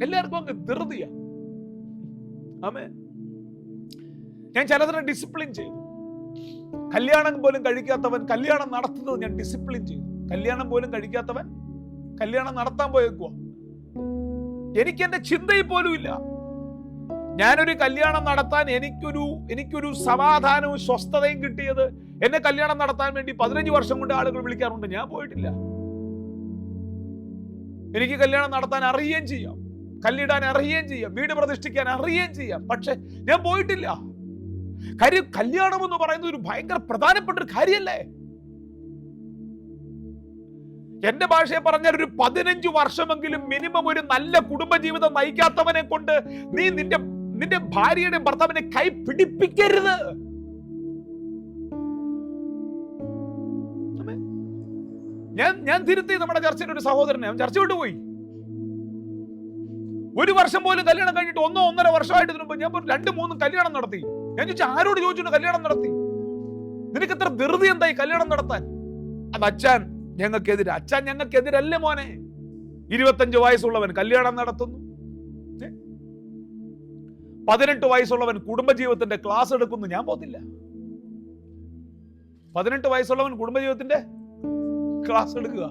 എല്ലാവർക്കും അങ്ങ് ധൃതിയാ. ആമേൻ. ഞാൻ ചിലതിനെ ഡിസിപ്ലിൻ ചെയ്തു. കല്യാണം പോലും കഴിക്കാത്തവൻ കല്യാണം നടത്തുന്നത് ഞാൻ ഡിസിപ്ലിൻ ചെയ്തു. കല്യാണം പോലും കഴിക്കാത്തവൻ കല്യാണം നടത്താൻ പോയേക്കുവാ. എനിക്ക് എന്റെ ചിന്തയിൽ പോലും ഇല്ല. ഞാനൊരു കല്യാണം നടത്താൻ എനിക്കൊരു സമാധാനവും സ്വസ്ഥതയും കിട്ടിയത് എന്നെ കല്യാണം നടത്താൻ വേണ്ടി 15 വർഷം കൊണ്ട് ആളുകൾ വിളിക്കാറുണ്ട്. ഞാൻ പോയിട്ടില്ല. എനിക്ക് കല്യാണം നടത്താൻ അറിയുകയും ചെയ്യാം, കല്ലിടാൻ അറിയുകയും ചെയ്യാം, വീട് പ്രതിഷ്ഠിക്കാൻ അറിയുകയും ചെയ്യാം. പക്ഷെ ഞാൻ പോയിട്ടില്ല. കാര്യം കല്യാണം എന്ന് പറയുന്നത് ഒരു ഭയങ്കര പ്രധാനപ്പെട്ട ഒരു കാര്യമല്ലേ? എന്റെ ഭാഷയെ പറഞ്ഞാൽ ഒരു 15 വർഷമെങ്കിലും മിനിമം ഒരു നല്ല കുടുംബജീവിതം നയിക്കാത്തവനെ കൊണ്ട് നീ നിന്റെ ഭാര്യയുടെ ഭർത്താവിനെ കൈ പിടിപ്പിക്കരുത്. ഞാൻ തിരുത്തി നമ്മുടെ ചർച്ചയിൽ ഒരു സഹോദരനെ, അവൻ ചർച്ച വിട്ടുപോയി. 1 വർഷം പോലും കല്യാണം കഴിഞ്ഞിട്ട് 1-1.5 വർഷമായിട്ട് മുമ്പ് ഞാൻ 2-3 കല്യാണം നടത്തി. ഞാൻ ചോദിച്ചു, ആരോട് ചോദിച്ചു കല്യാണം നടത്തി? നിനക്ക് എത്ര ധൃതി എന്തായി കല്യാണം നടത്താൻ? അത് അച്ഛൻ ഞങ്ങൾക്കെതിരെ. അച്ഛൻ ഞങ്ങൾക്കെതിരല്ലേ മോനെ. 25 വയസ്സുള്ളവൻ കല്യാണം നടത്തുന്നു, 18 വയസ്സുള്ളവൻ കുടുംബജീവിതത്തിന്റെ ക്ലാസ് എടുക്കുന്നു. ഞാൻ പോത്തില്ല. 18 വയസ്സുള്ളവൻ കുടുംബജീവിതത്തിന്റെ ക്ലാസ് എടുക്കുക.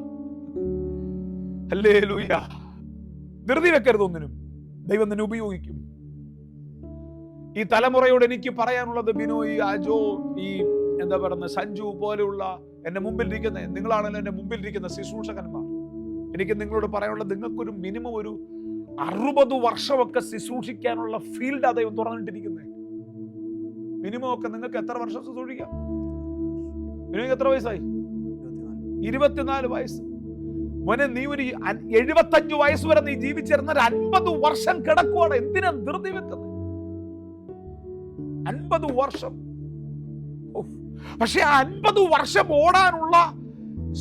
ഹല്ലേലൂയ. ധൃതി വെക്കരുത് ഒന്നിനും. ദൈവം നിന്നെ ഉപയോഗിക്കും. ഈ തലമുറയോട് എനിക്ക് പറയാനുള്ളത്, ബിനോയ്, അജോ, ഈ എന്താ പറയുന്നത്, സഞ്ജു പോലെയുള്ള എന്റെ മുമ്പിലിരിക്കുന്ന, നിങ്ങളാണല്ലോ എന്റെ മുമ്പിലിരിക്കുന്ന ശുശ്രൂഷകന്മാർ, എനിക്ക് നിങ്ങളോട് പറയാനുള്ളത്, നിങ്ങൾക്കൊരു മിനിമം ഒരു 60 വർഷമൊക്കെ ശുശ്രൂഷിക്കാനുള്ള ഫീൽഡ് ദൈവം തുറന്നിട്ടിരിക്കുന്നത്. മിനിമം ഒക്കെ നിങ്ങൾക്ക് എത്ര വർഷം ശുശ്രൂഷിക്കാം? മിനിമം എത്ര വയസ്സായി? 24 വയസ്സ്. മോനെ, നീ ഒരു 75 വയസ്സ് വരെ നീ ജീവിച്ചിരുന്ന 50 വർഷം കിടക്കുവാണ്. എന്തിനാ ധൃതി വെക്കുന്നത്? 50 വർഷം. പക്ഷെ 50 വർഷം ഓടാനുള്ള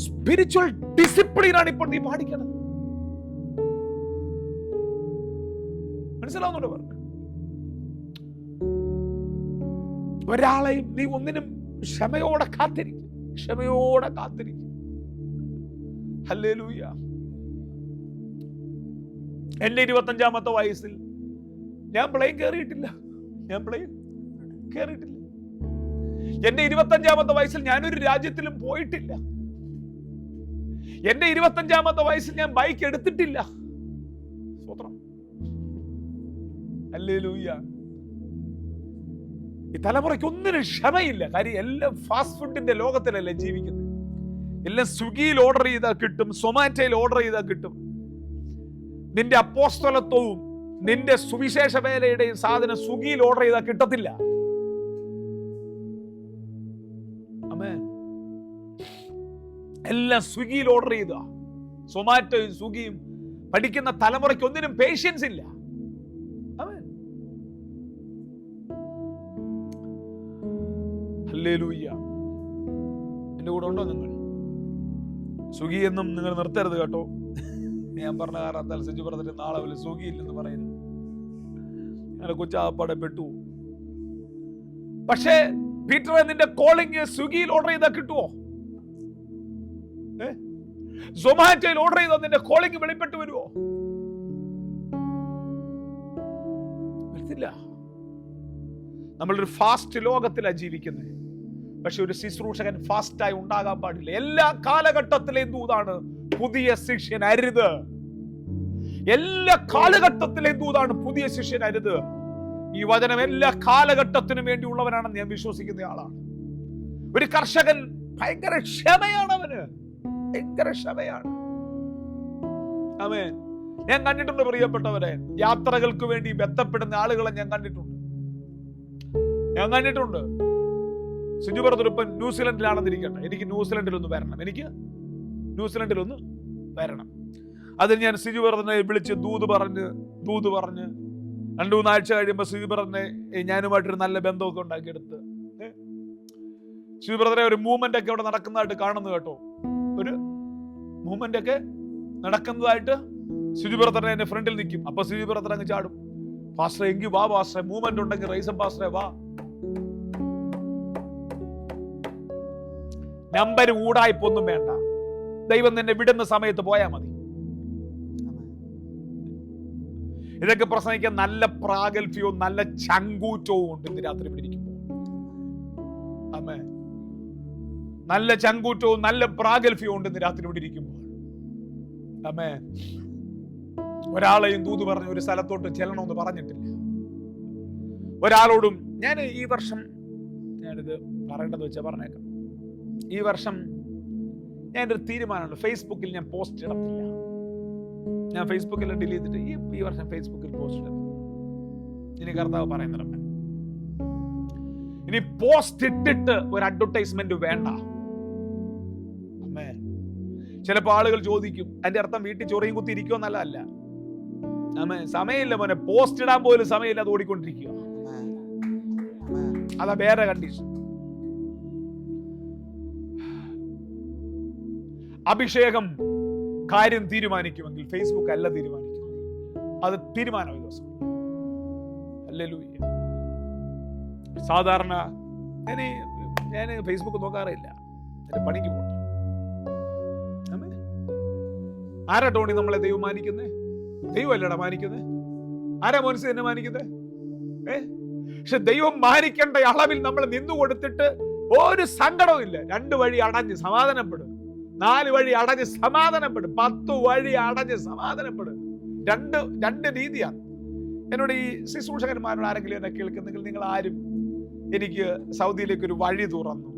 സ്പിരിച്വൽ ഡിസിപ്ലിനാണ് ഇപ്പോൾ നീ പാടിക്കണം. മനസ്സിലാവുന്നുണ്ടോ? ഒരാളെയും നീ ഒന്നിനും ക്ഷമയോടെ കാത്തിരിക്കും. ക്ഷമയോടെ കാത്തിരിക്കും. ഹല്ലേലൂയ. എന്റെ 25-ാമത്തെ വയസ്സിൽ ഞാൻ പ്ലെയിൻ കയറിയിട്ടില്ല. എന്റെ 25-ാമത്തെ വയസ്സിൽ ഞാനൊരു രാജ്യത്തിലും പോയിട്ടില്ല. എന്റെ 25-ാമത്തെ വയസ്സിൽ ഞാൻ ബൈക്ക് എടുത്തിട്ടില്ല. സ്വത്രം. ഹല്ലേലൂയ. ഈ തലമുറയ്ക്ക് ഒന്നിനും ക്ഷമയില്ല. കാര്യം എല്ലാം ഫാസ്റ്റ് ഫുഡിന്റെ ലോകത്തിലല്ലേ ജീവിക്കുന്നത്. എല്ലാം സ്വിഗ്ഗിയിൽ ഓർഡർ ചെയ്താൽ കിട്ടും, സൊമാറ്റോയിൽ ഓർഡർ ചെയ്താൽ കിട്ടും. നിന്റെ അപ്പോസ്തലത്വവും നിന്റെ സുവിശേഷ വേലയുടെയും സാധനം സ്വിഗ്ഗിയിൽ ഓർഡർ ചെയ്താൽ കിട്ടത്തില്ല. ആമേൻ. എല്ലാം സ്വിഗ്ഗിയിൽ ഓർഡർ ചെയ്ത, സൊമാറ്റോയും സ്വിഗ്ഗിയും പഠിക്കുന്ന തലമുറയ്ക്ക് ഒന്നിനും പേഷ്യൻസ് ഇല്ല. ആമേൻ. ഹല്ലേലൂയ. എന്റെ കൂടെ ഉണ്ടോ നിങ്ങൾ? സ്വിഗ്ഗി എന്നും നിങ്ങൾ നിർത്തരുത് കേട്ടോ. ഞാൻ പറഞ്ഞ കാരണത്താൽ സിജു പറഞ്ഞിട്ട് നാളെ വല്ല സ്വിഗ്ഗി ഇല്ലെന്ന് പറയുന്നു. അങ്ങനെ കൊച്ചാപ്പാടെ പെട്ടു. പക്ഷേ പീറ്ററെ, നിന്റെ കോളിംഗ് സ്വിഗ്ഗിയിൽ ഓർഡർ ചെയ്താൽ കിട്ടുമോ? സൊമാറ്റോയിൽ ഓർഡർ ചെയ്താൽ നിന്റെ കോളിംഗ് വെളിപ്പെട്ട് വരുമോ? വരത്തില്ല. നമ്മളൊരു ഫാസ്റ്റ് ലോകത്തിലാണ് ജീവിക്കുന്നത്. പക്ഷെ ഒരു ശുശ്രൂഷകൻ ഫാസ്റ്റായി ഉണ്ടാകാൻ പാടില്ല. എല്ലാ കാലഘട്ടത്തിലെയും ദൂതാണ് പുതിയ ശിഷ്യൻ അരുത്. എല്ലാ കാലഘട്ടത്തിലെയും ദൂതാണ് പുതിയ ശിഷ്യൻ അരുത്. ഈ വചനം എല്ലാ കാലഘട്ടത്തിനും വേണ്ടിയുള്ളവനാണെന്ന് ഞാൻ വിശ്വസിക്കുന്ന ആളാണ്. ഒരു കർഷകൻ ഭയങ്കര ക്ഷമയാണ്. അവന് ഭയങ്കര ക്ഷമയാണ്. ആമേൻ. ഞാൻ കണ്ടിട്ടുണ്ട് പ്രിയപ്പെട്ടവരെ, യാത്രകൾക്ക് വേണ്ടി ബന്ധപ്പെടുന്ന ആളുകളെ ഞാൻ കണ്ടിട്ടുണ്ട്. സിജു ബ്രദർ ഇപ്പം ന്യൂസിലൻഡിലാണെന്നിരിക്കട്ടെ, എനിക്ക് ന്യൂസിലൻഡിലൊന്ന് വരണം. അതിന് ഞാൻ സിജു ബ്രദറിനെ വിളിച്ച് ദൂത് പറഞ്ഞ് 2-3 ആഴ്ച കഴിയുമ്പോൾ സിജു ബ്രദറിനെ ഞാനുമായിട്ടൊരു നല്ല ബന്ധമൊക്കെ ഉണ്ടാക്കിയെടുത്ത്, സിജു ബ്രദറെ ഒരു മൂവ്മെന്റ് ഒക്കെ അവിടെ നടക്കുന്നതായിട്ട് കാണുന്നു കേട്ടോ. ഒരു മൂവ്മെന്റ് ഒക്കെ നടക്കുന്നതായിട്ട് സിജു ബ്രദറിനെ എന്റെ ഫ്രണ്ടിൽ നിൽക്കും. അപ്പൊ സിജു ബ്രദർ അങ്ങ് ചാടും, പാസ്റ്ററെ എങ്കിൽ വാ, പാസ്റ്ററെ മൂവ്മെന്റ് ഉണ്ടെങ്കിൽ റൈസം പാസ്റ്ററെ വാ. നമ്പർ ഊടായ്പൊന്നും വേണ്ട. ദൈവം നിന്നെ വിടുന്ന സമയത്ത് പോയാൽ മതി. ഇതൊക്കെ പ്രസംഗിക്കാൻ നല്ല പ്രാഗൽഭ്യവും നല്ല ചങ്കൂറ്റവും ഉണ്ട് ഇന്ന് രാത്രി ഇവിടെ ഇരിക്കുമ്പോൾ. ആമേൻ. നല്ല ചങ്കൂറ്റവും നല്ല പ്രാഗൽഭ്യവും ഉണ്ട് ഇന്ന് രാത്രി ഇവിടെ ഇരിക്കുമ്പോൾ. ആമേൻ. ഒരാളെയും ദൂത് പറഞ്ഞ് ഒരു സ്ഥലത്തോട്ട് ചെല്ലണമെന്ന് പറഞ്ഞിട്ടില്ല. ഒരാളോടും ഞാൻ ഈ വർഷം, ഞാനിത് പറയേണ്ടത് വെച്ചാൽ പറഞ്ഞേക്കാം, ഈ വർഷം ഞാനൊരു തീരുമാനമുണ്ട്, ഫേസ്ബുക്കിൽ ഞാൻ പോസ്റ്റ് ഇടത്തില്ല. ഞാൻ ഫേസ്ബുക്കിൽ ഡിലീറ്റ് ചെയ്തിട്ട് ഈ വർഷം ഫേസ്ബുക്കിൽ പോസ്റ്റ് ഇടത്തില്ല. ഇനി കർത്താവ് പറയുന്നുണ്ട്, ഇനി പോസ്റ്റ് ഇട്ടിട്ട് ഒരു അഡ്വർടൈസ്മെന്റ് വേണ്ട. അമ്മേ, ചിലപ്പോൾ ആളുകൾ ചോദിക്കും, അതിന്റെ അർത്ഥം വീട്ടിൽ ചൊറിയും കുത്തി ഇരിക്കുമെന്നല്ല. അല്ല, അമ്മേ, സമയമില്ല മോനെ, പോസ്റ്റ് ഇടാൻ പോലും സമയമില്ല, അത് ഓടിക്കൊണ്ടിരിക്കുക. അതാ വേറെ കണ്ടീഷൻ. അഭിഷേകം കാര്യം തീരുമാനിക്കുമെങ്കിൽ ഫേസ്ബുക്ക് അല്ല തീരുമാനിക്കും, അത് തീരുമാനം ഈ ദിവസം. ഹല്ലേലൂയ. സാധാരണ ഞാൻ ഫേസ്ബുക്ക് നോക്കാറില്ല, എന്റെ പണിക്ക് പോട്ടെ. ആരാ ടോണി നമ്മളെ ദൈവം മാനിക്കുന്നേ? ദൈവം അല്ലടാ മാനിക്കുന്നേ. ആരാ മനസ്സ് എന്നെ മാനിക്കുന്നേ? പക്ഷെ ദൈവം മാനിക്കേണ്ട അളവിൽ നമ്മൾ നിന്നു കൊടുത്തിട്ട് ഒരു സങ്കടവും ഇല്ല. 2 വഴി അടഞ്ഞ് സമാധാനപ്പെടും, 4 വഴി അടഞ്ഞ് സമാധാനപ്പെടും, 10 വഴി അടഞ്ഞ് സമാധാനപ്പെടും. രണ്ട് രീതിയാണ്. എന്നോട് ഈ ശുശ്രൂഷകന്മാരോട് ആരെങ്കിലും എന്നെ കേൾക്കുന്നെങ്കിൽ, നിങ്ങൾ ആരും എനിക്ക് സൗദിയിലേക്ക് ഒരു വഴി തുറന്നു,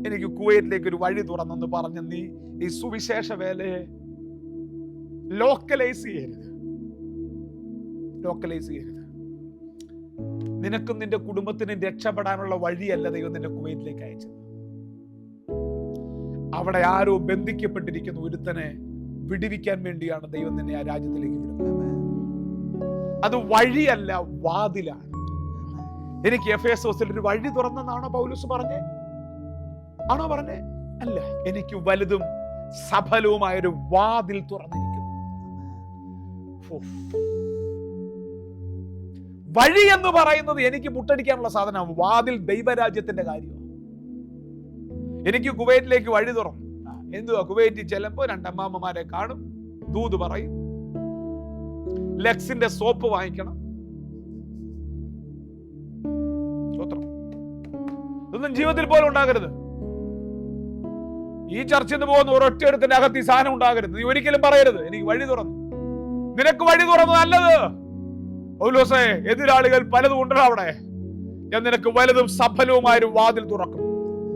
എനിക്ക് കുവൈറ്റിലേക്ക് ഒരു വഴി തുറന്നെന്ന് പറഞ്ഞ് നീ ഈ സുവിശേഷ വേലയെ ലോക്കലൈസ് ചെയ്യരുത്. നിനക്കും നിന്റെ കുടുംബത്തിനും രക്ഷപ്പെടാനുള്ള വഴിയല്ല ദൈവം നിന്റെ കുവൈറ്റിലേക്ക് അയച്ചത്. അവിടെ ആരോ ബന്ധിക്കപ്പെട്ടിരിക്കുന്ന ഒരുത്തനെ വിടുവിക്കാൻ വേണ്ടിയാണ് ദൈവം നിന്നെ ആ രാജ്യത്തിലേക്ക് വിടുന്നത്. അത് വഴിയല്ല, വാതിലാണ്. എനിക്ക് എഫേസോസിൽ ഒരു വഴി തുറന്നെന്നാണോ പൗലോസ് പറഞ്ഞേ? ആണോ പറഞ്ഞേ? അല്ല, എനിക്ക് വലുതും സഫലവുമായൊരു വാതിൽ തുറന്നിരിക്കുന്നു. വഴി എന്ന് പറയുന്നത് എനിക്ക് മുട്ടടിക്കാനുള്ള സാധനമാണ്. വാതിൽ ദൈവരാജ്യത്തിന്റെ കാര്യമാണ്. എനിക്ക് കുവൈറ്റിലേക്ക് വഴി തുറന്നു. എന്തുവാ, കുവൈറ്റിൽ ചെല്ലുമ്പോ 2 അമ്മാമ്മമാരെ കാണും, ദൂത് പറയും, ലെക്സിന്റെ സോപ്പ് വാങ്ങിക്കണം. ഇതൊന്നും ജീവിതത്തിൽ പോലും ഉണ്ടാകരുത്. ഈ ചർച്ചിൽ നിന്ന് പോകുന്ന ഒരൊറ്റ എടുത്തിന്റെ അകത്ത് ഈ സാധനം ഉണ്ടാകരുത്. നീ ഒരിക്കലും പറയരുത് എനിക്ക് വഴി തുറന്നു. നിനക്ക് വഴി തുറന്നു നല്ലത്. പൗലോസേ, എതിരാളികൾ പലതും ഉണ്ടല്ലോ അവിടെ, ഞാൻ നിനക്ക് വലുതും സഫലവുമായൊരു വാതിൽ തുറക്കും.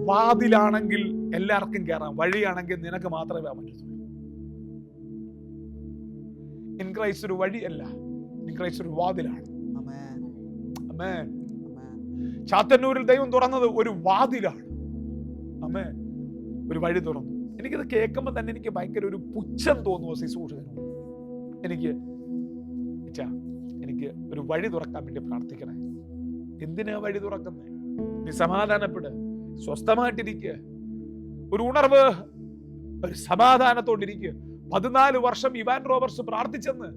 വാതിലാണെങ്കിൽ എല്ലാവർക്കും കയറാം, വഴിയാണെങ്കിൽ നിനക്ക് മാത്രമേ പറ്റത്തുള്ളൂ. ഇൻ ക്രൈസ്റ്റ് ഒരു വഴിയല്ല, ഇൻ ക്രൈസ്റ്റ് ഒരു വാതിലാണ്. ആമേൻ. ചാത്തന്നൂരിൽ ദൈവം തുറന്നത് ഒരു വാതിലാണ്. ആമേൻ. ഒരു വഴി തുറന്നു. എനിക്കത് കേൾക്കുമ്പോൾ തന്നെ എനിക്ക് ഭയങ്കര ഒരു പുച്ഛം തോന്നുന്നു ശുശ്രൂഷകനോട്. എനിക്ക് ഒരു വഴി തുറക്കാൻ വേണ്ടി പ്രാർത്ഥിക്കണേ. എന്തിനാ വഴി തുറക്കുന്നേ? നീ സമാധാനപ്പെട്, സ്വസ്ഥമായിട്ടിരിക്കുക, ഒരു ഉണർവ്, ഒരു സമാധാനത്തോണ്ടിരിക്കുക. 14 വർഷം ഇവാൻ റോബർട്സ് പ്രാർത്ഥിച്ചെന്ന്,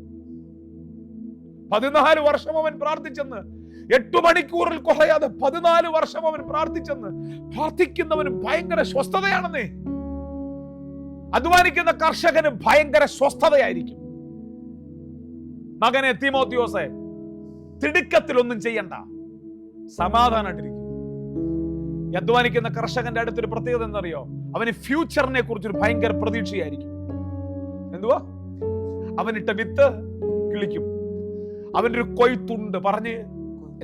14 വർഷം അവൻ പ്രാർത്ഥിച്ചെന്ന്, 8 മണിക്കൂറിൽ കുറയാതെ 14 വർഷം അവൻ പ്രാർത്ഥിച്ചെന്ന്. പ്രാർത്ഥിക്കുന്നവന് ഭയങ്കര സ്വസ്ഥതയാണെന്നേ. അധ്വാനിക്കുന്ന കർഷകന് ഭയങ്കര സ്വസ്ഥതയായിരിക്കും. മകനെ തീമോത്തിയോസേ, തിടുക്കത്തിലൊന്നും ചെയ്യണ്ട, സമാധാനമായിട്ടിരിക്കും. അധ്വാനിക്കുന്ന കർഷകന്റെ അടുത്തൊരു പ്രത്യേകത എന്നറിയോ? അവന് ഫ്യൂച്ചറിനെ കുറിച്ചൊരു ഭയങ്കര പ്രതീക്ഷയായിരിക്കും. എന്തുവാ? അവനിട്ട വിത്ത് കിളിക്കും. അവന്റെ ഒരു കൊയ്ത്തുണ്ട്. പറഞ്ഞ്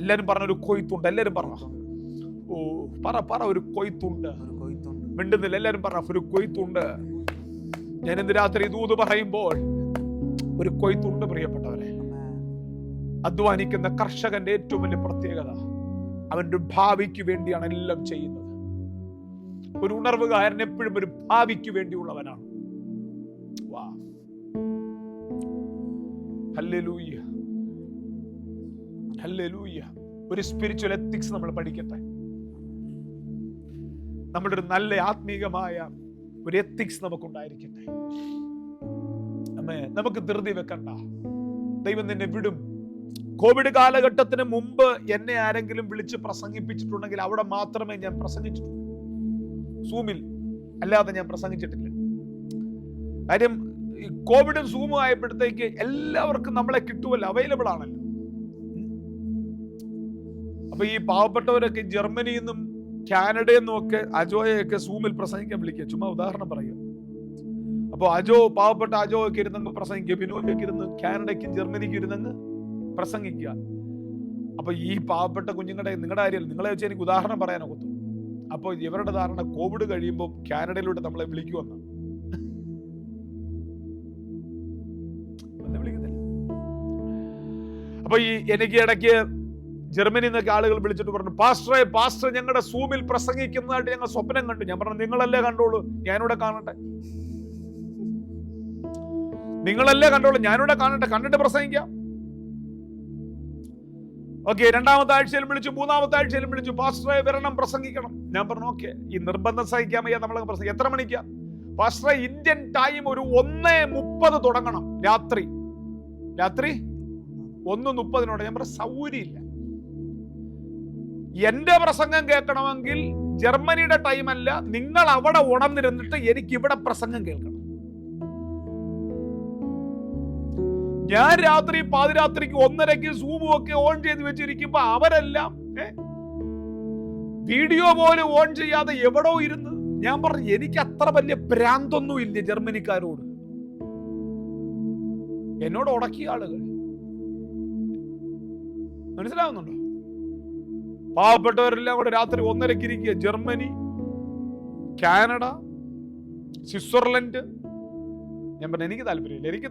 എല്ലാരും പറഞ്ഞൊരു കൊയ്ത്തുണ്ട്. എല്ലാരും പറഞ്ഞ പറ ഒരു കൊയ്ത്തുണ്ട്. മിണ്ടുന്നില്ല. എല്ലാരും പറഞ്ഞ ഒരു കൊയ്ത്തുണ്ട്. ഞാൻ ഇന്ന് രാത്രി ദൂത് പറയുമ്പോൾ ഒരു കൊയ്ത്തുണ്ട് പ്രിയപ്പെട്ടവരെ. അധ്വാനിക്കുന്ന കർഷകന്റെ ഏറ്റവും വലിയ പ്രത്യേകത അവന്റെ ഭാവിക്ക് വേണ്ടിയാണ് എല്ലാം ചെയ്യുന്നത്. ഒരു ഉണർവുകാരൻ എപ്പോഴും ഒരു ഭാവിക്ക് വേണ്ടിയുള്ളവനാണ്. Hallelujah, hallelujah. ഒരു സ്പിരിച്വൽ എത്തിക്സ് നമ്മൾ പഠിക്കട്ടെ. നമ്മുടെ ഒരു നല്ല ആത്മീകമായ ഒരു എത്തിക്സ് നമുക്കുണ്ടായിരിക്കട്ടെ. അമ്മേ, നമുക്ക് ധൃതി വെക്കണ്ട. ദൈവം നിന്നെ വിടും. കോവിഡ് കാലഘട്ടത്തിന് മുമ്പ് എന്നെ ആരെങ്കിലും വിളിച്ച് പ്രസംഗിപ്പിച്ചിട്ടുണ്ടെങ്കിൽ അവിടെ മാത്രമേ ഞാൻ പ്രസംഗിച്ചിട്ടുള്ളൂ. സൂമിൽ അല്ലാതെ ഞാൻ പ്രസംഗിച്ചിട്ടില്ല. കാര്യം ഈ കോവിഡും സൂമും ആയപ്പോഴത്തേക്ക് എല്ലാവർക്കും നമ്മളെ കിട്ടുമല്ലോ, അവൈലബിൾ ആണല്ലോ. അപ്പൊ ഈ പാവപ്പെട്ടവരൊക്കെ ജർമ്മനിയിൽ നിന്നും കാനഡയിൽ നിന്നൊക്കെ അജോയൊക്കെ സൂമിൽ പ്രസംഗിക്കാൻ വിളിക്കുക. ചുമ്മാ ഉദാഹരണം പറയുക. അപ്പൊ അജോ, പാവപ്പെട്ട അജോ ഒക്കെ ഇരുന്നങ്ങ് പ്രസംഗിക്കുക. ബിനോയൊക്കെ ഇരുന്ന് കാനഡയ്ക്കും ജർമ്മനിക്കും ഇരുന്നങ്ങ് പ്രസംഗിക്കുക. അപ്പൊ ഈ പാവപ്പെട്ട കുഞ്ഞുങ്ങളുടെ, നിങ്ങളുടെ കാര്യം നിങ്ങളെ വെച്ച് എനിക്ക് ഉദാഹരണം പറയാനൊക്കത്തു. അപ്പൊ ഇവരുടെ ധാരണ കോവിഡ് കഴിയുമ്പോൾ കാനഡയിലൂടെ നമ്മളെ വിളിക്കുമെന്ന്. വിളിക്കുന്നില്ല. അപ്പൊ എനിക്ക് ഇടയ്ക്ക് ജർമ്മനിയിൽ നിന്നൊക്കെ ആളുകൾ വിളിച്ചിട്ട് പറഞ്ഞു, പാസ്റ്റർ ഞങ്ങളുടെ സൂമിൽ പ്രസംഗിക്കുന്നതായിട്ട് ഞങ്ങൾ സ്വപ്നം കണ്ടു. ഞാൻ പറഞ്ഞു, നിങ്ങളല്ലേ കണ്ടോളൂ, ഞാനിവിടെ കാണട്ടെ. നിങ്ങളല്ലേ കണ്ടോളൂ, ഞാനിവിടെ കാണട്ടെ, കണ്ടിട്ട് പ്രസംഗിക്കാം. ഓക്കെ, 2ാമത്തെ ആഴ്ചയിലും വിളിച്ചു, 3ാമത്തെ ആഴ്ചയിലും വിളിച്ചു, പാസ്റ്ററെ വരണം, പ്രസംഗിക്കണം. ഞാൻ പറഞ്ഞു, ഓക്കെ, ഈ നിർബന്ധം സഹിക്കാൻ വയ്യ, നമ്മളെ പ്രസംഗം. എത്ര മണിക്കാ പാസ്റ്ററെ? ഇന്ത്യൻ ടൈം ഒരു 1:30 തുടങ്ങണം, രാത്രി 1:30. ഞാൻ പറഞ്ഞു, സൗകര്യമില്ല. എന്റെ പ്രസംഗം കേൾക്കണമെങ്കിൽ ജർമ്മനിയുടെ ടൈം അല്ല, നിങ്ങൾ അവിടെ ഉണർന്നിരുന്നിട്ട് എനിക്ക് ഇവിടെ പ്രസംഗം കേൾക്കണം. ഞാൻ രാത്രി പാതിരാത്രിക്ക് 1:30 സൂമും ഒക്കെ ഓൺ ചെയ്ത് വെച്ചിരിക്കുമ്പോ അവരെല്ലാം വീഡിയോ പോലും ഓൺ ചെയ്യാതെ എവിടോ ഇരുന്ന്. ഞാൻ പറഞ്ഞു, എനിക്ക് അത്ര വലിയ ഭ്രാന്തൊന്നും ഇല്ല ജർമ്മനിക്കാരോട്. എന്നോട് ഉടക്കിയ ആളുകൾ. മനസ്സിലാവുന്നുണ്ടോ? പാവപ്പെട്ടവരെല്ലാം കൂടെ രാത്രി 1:30 ഇരിക്കുക. Germany, Canada, Switzerland. ഞാൻ പറഞ്ഞു, എനിക്ക്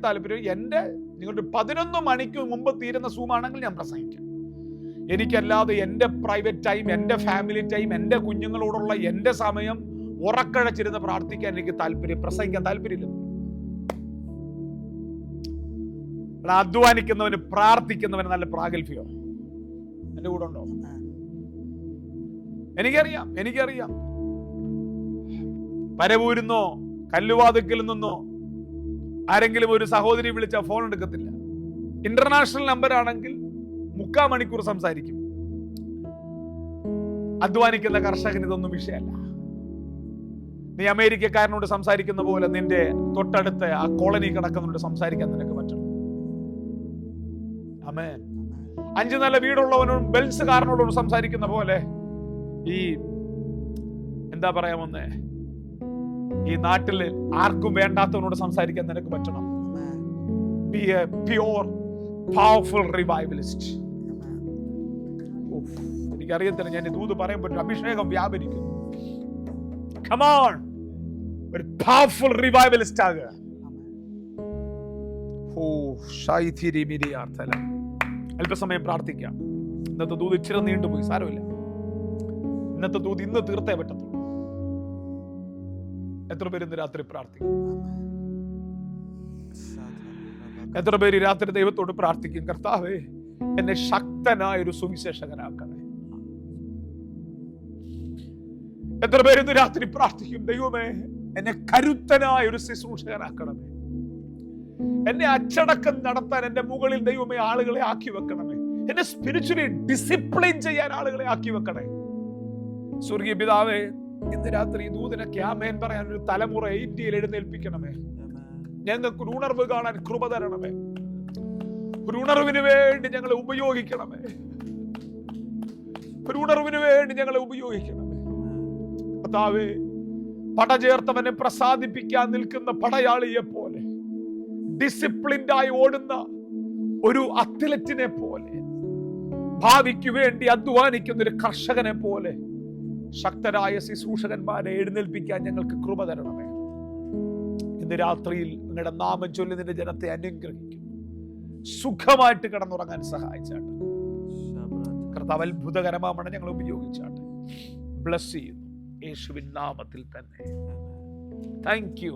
താല്പര്യമില്ല. എന്റെ നിങ്ങളുടെ 11 മണിക്ക് മുമ്പ് തീരുന്ന സൂമാണെങ്കിൽ ഞാൻ പ്രസംഗിക്കാം. എനിക്കല്ലാതെ എന്റെ പ്രൈവറ്റ് ടൈം, എന്റെ ഫാമിലി ടൈം, എന്റെ കുഞ്ഞുങ്ങളോടുള്ള എന്റെ സമയം ഉറക്കഴച്ചിരുന്ന് പ്രാർത്ഥിക്കാൻ എനിക്ക് പ്രസംഗിക്കാൻ താല്പര്യമില്ല. അധ്വാനിക്കുന്നവന്, പ്രാർത്ഥിക്കുന്നവന് നല്ല പ്രാഗൽഭ്യം എന്റെ കൂടെ ഉണ്ടോ? എനിക്കറിയാം. പരവൂരിന്നോ കല്ലുവാതുക്കൽ നിന്നോ ആരെങ്കിലും ഒരു സഹോദരി വിളിച്ചാൽ ഫോൺ എടുക്കത്തില്ല. ഇന്റർനാഷണൽ നമ്പർ ആണെങ്കിൽ 3/4 മണിക്കൂർ സംസാരിക്കും. അധ്വാനിക്കുന്ന കർഷകന് ഇതൊന്നും വിഷയമല്ല. നീ അമേരിക്കക്കാരനോട് സംസാരിക്കുന്ന പോലെ നിന്റെ തൊട്ടടുത്ത ആ കോളനി കിടക്കുന്നവരോട് സംസാരിക്കാൻ നിനക്ക് പറ്റണം. ആമേൻ. 5 നില വീടുള്ളവനോടും ബെൽസുകാരനോടും സംസാരിക്കുന്ന പോലെ ഈ എന്താ പറയാമെന്നേ, ഈ നാട്ടില് ആർക്കും വേണ്ടാത്തവനോട് സംസാരിക്കാൻ നിനക്ക് പറ്റണം. Be a pure, powerful revivalist. എനിക്കറിയത്തില്ല, ഞാൻ ദൂത് പറയാൻ പറ്റും. അഭിഷേകം വ്യാപരിക്കുന്നു. Come on, ഒരു powerful revivalist ആകുക. അല്പസമയം പ്രാർത്ഥിക്കാം. ഇന്നത്തെ ദൂത് ഇച്ചിരി നീണ്ടുപോയി, സാരമില്ല. ഇന്നത്തെ ദൂത് ഇന്ന് തീർത്തേ പറ്റത്തുള്ളൂ. എത്ര പേര് ഇന്ന് രാത്രി പ്രാർത്ഥിക്കും? എത്ര പേര് രാത്രി ദൈവത്തോട് പ്രാർത്ഥിക്കും, കർത്താവേ എന്നെ ശക്തനായ ഒരു സുവിശേഷകനാക്കണേ? എത്ര പേര് ഇന്ന് രാത്രി പ്രാർത്ഥിക്കും, ദൈവമേ എന്നെ കരുത്തനായ ഒരു ശുശ്രൂഷകനാക്കണമേ? എന്നെ അച്ചടക്കം നടത്താൻ എന്റെ മുകളിൽ ദൈവമേ ആളുകളെ ആക്കി വെക്കണമേ. എന്നെ സ്പിരിച്വലി ഡിസിപ്ലിൻ ചെയ്യാൻ ആളുകളെ ആക്കി വെക്കണേ. സ്വർഗീയ പിതാവേ, ഇന്ന് രാത്രി ദൂതനൊക്കെ ആമേൻ പറയാൻ ഒരു തലമുറ ഇന്ത്യയിൽ എഴുന്നേൽപ്പിക്കണമേ. ഞങ്ങൾക്ക് ഒരു ഉണർവ് കാണാൻ കൃപ തരണമേ. ഒരു ഉണർവിന് വേണ്ടി ഞങ്ങളെ ഉപയോഗിക്കണമേ. ഒരു ഉണർവിന് വേണ്ടി ഞങ്ങളെ ഉപയോഗിക്കണമേ. കർത്താവേ, പടചേർത്തവനെ പ്രസാദിപ്പിക്കാൻ നിൽക്കുന്ന പടയാളിയെ പോലെ, ഡിസിപ്ലിൻഡായി ഓടുന്ന ഒരു അത്ലറ്റിനെ പോലെ, ഭാവിക്ക് വേണ്ടി അധ്വാനിക്കുന്ന ഒരു കർഷകനെ പോലെ ശക്തരായ ശുശ്രൂഷകന്മാരെ എഴുന്നേൽപ്പിക്കാൻ ഞങ്ങൾക്ക് കൃപ തരണമേ. ഇന്ന് രാത്രിയിൽ നിങ്ങളുടെ നാമം ചൊല്ലി നിന്റെ ജനത്തെ അനുഗ്രഹിക്കും. സുഖമായിട്ട് കിടന്നുറങ്ങാൻ സഹായിച്ചാട്ടെ കർത്താവ്. അത്ഭുതകരമാണ് ഞങ്ങൾ ഉപയോഗിച്ചാട്ടെ. ബ്ലസ് ചെയ്യുന്നു യേശുവിൻ നാമത്തിൽ തന്നെ. Thank you.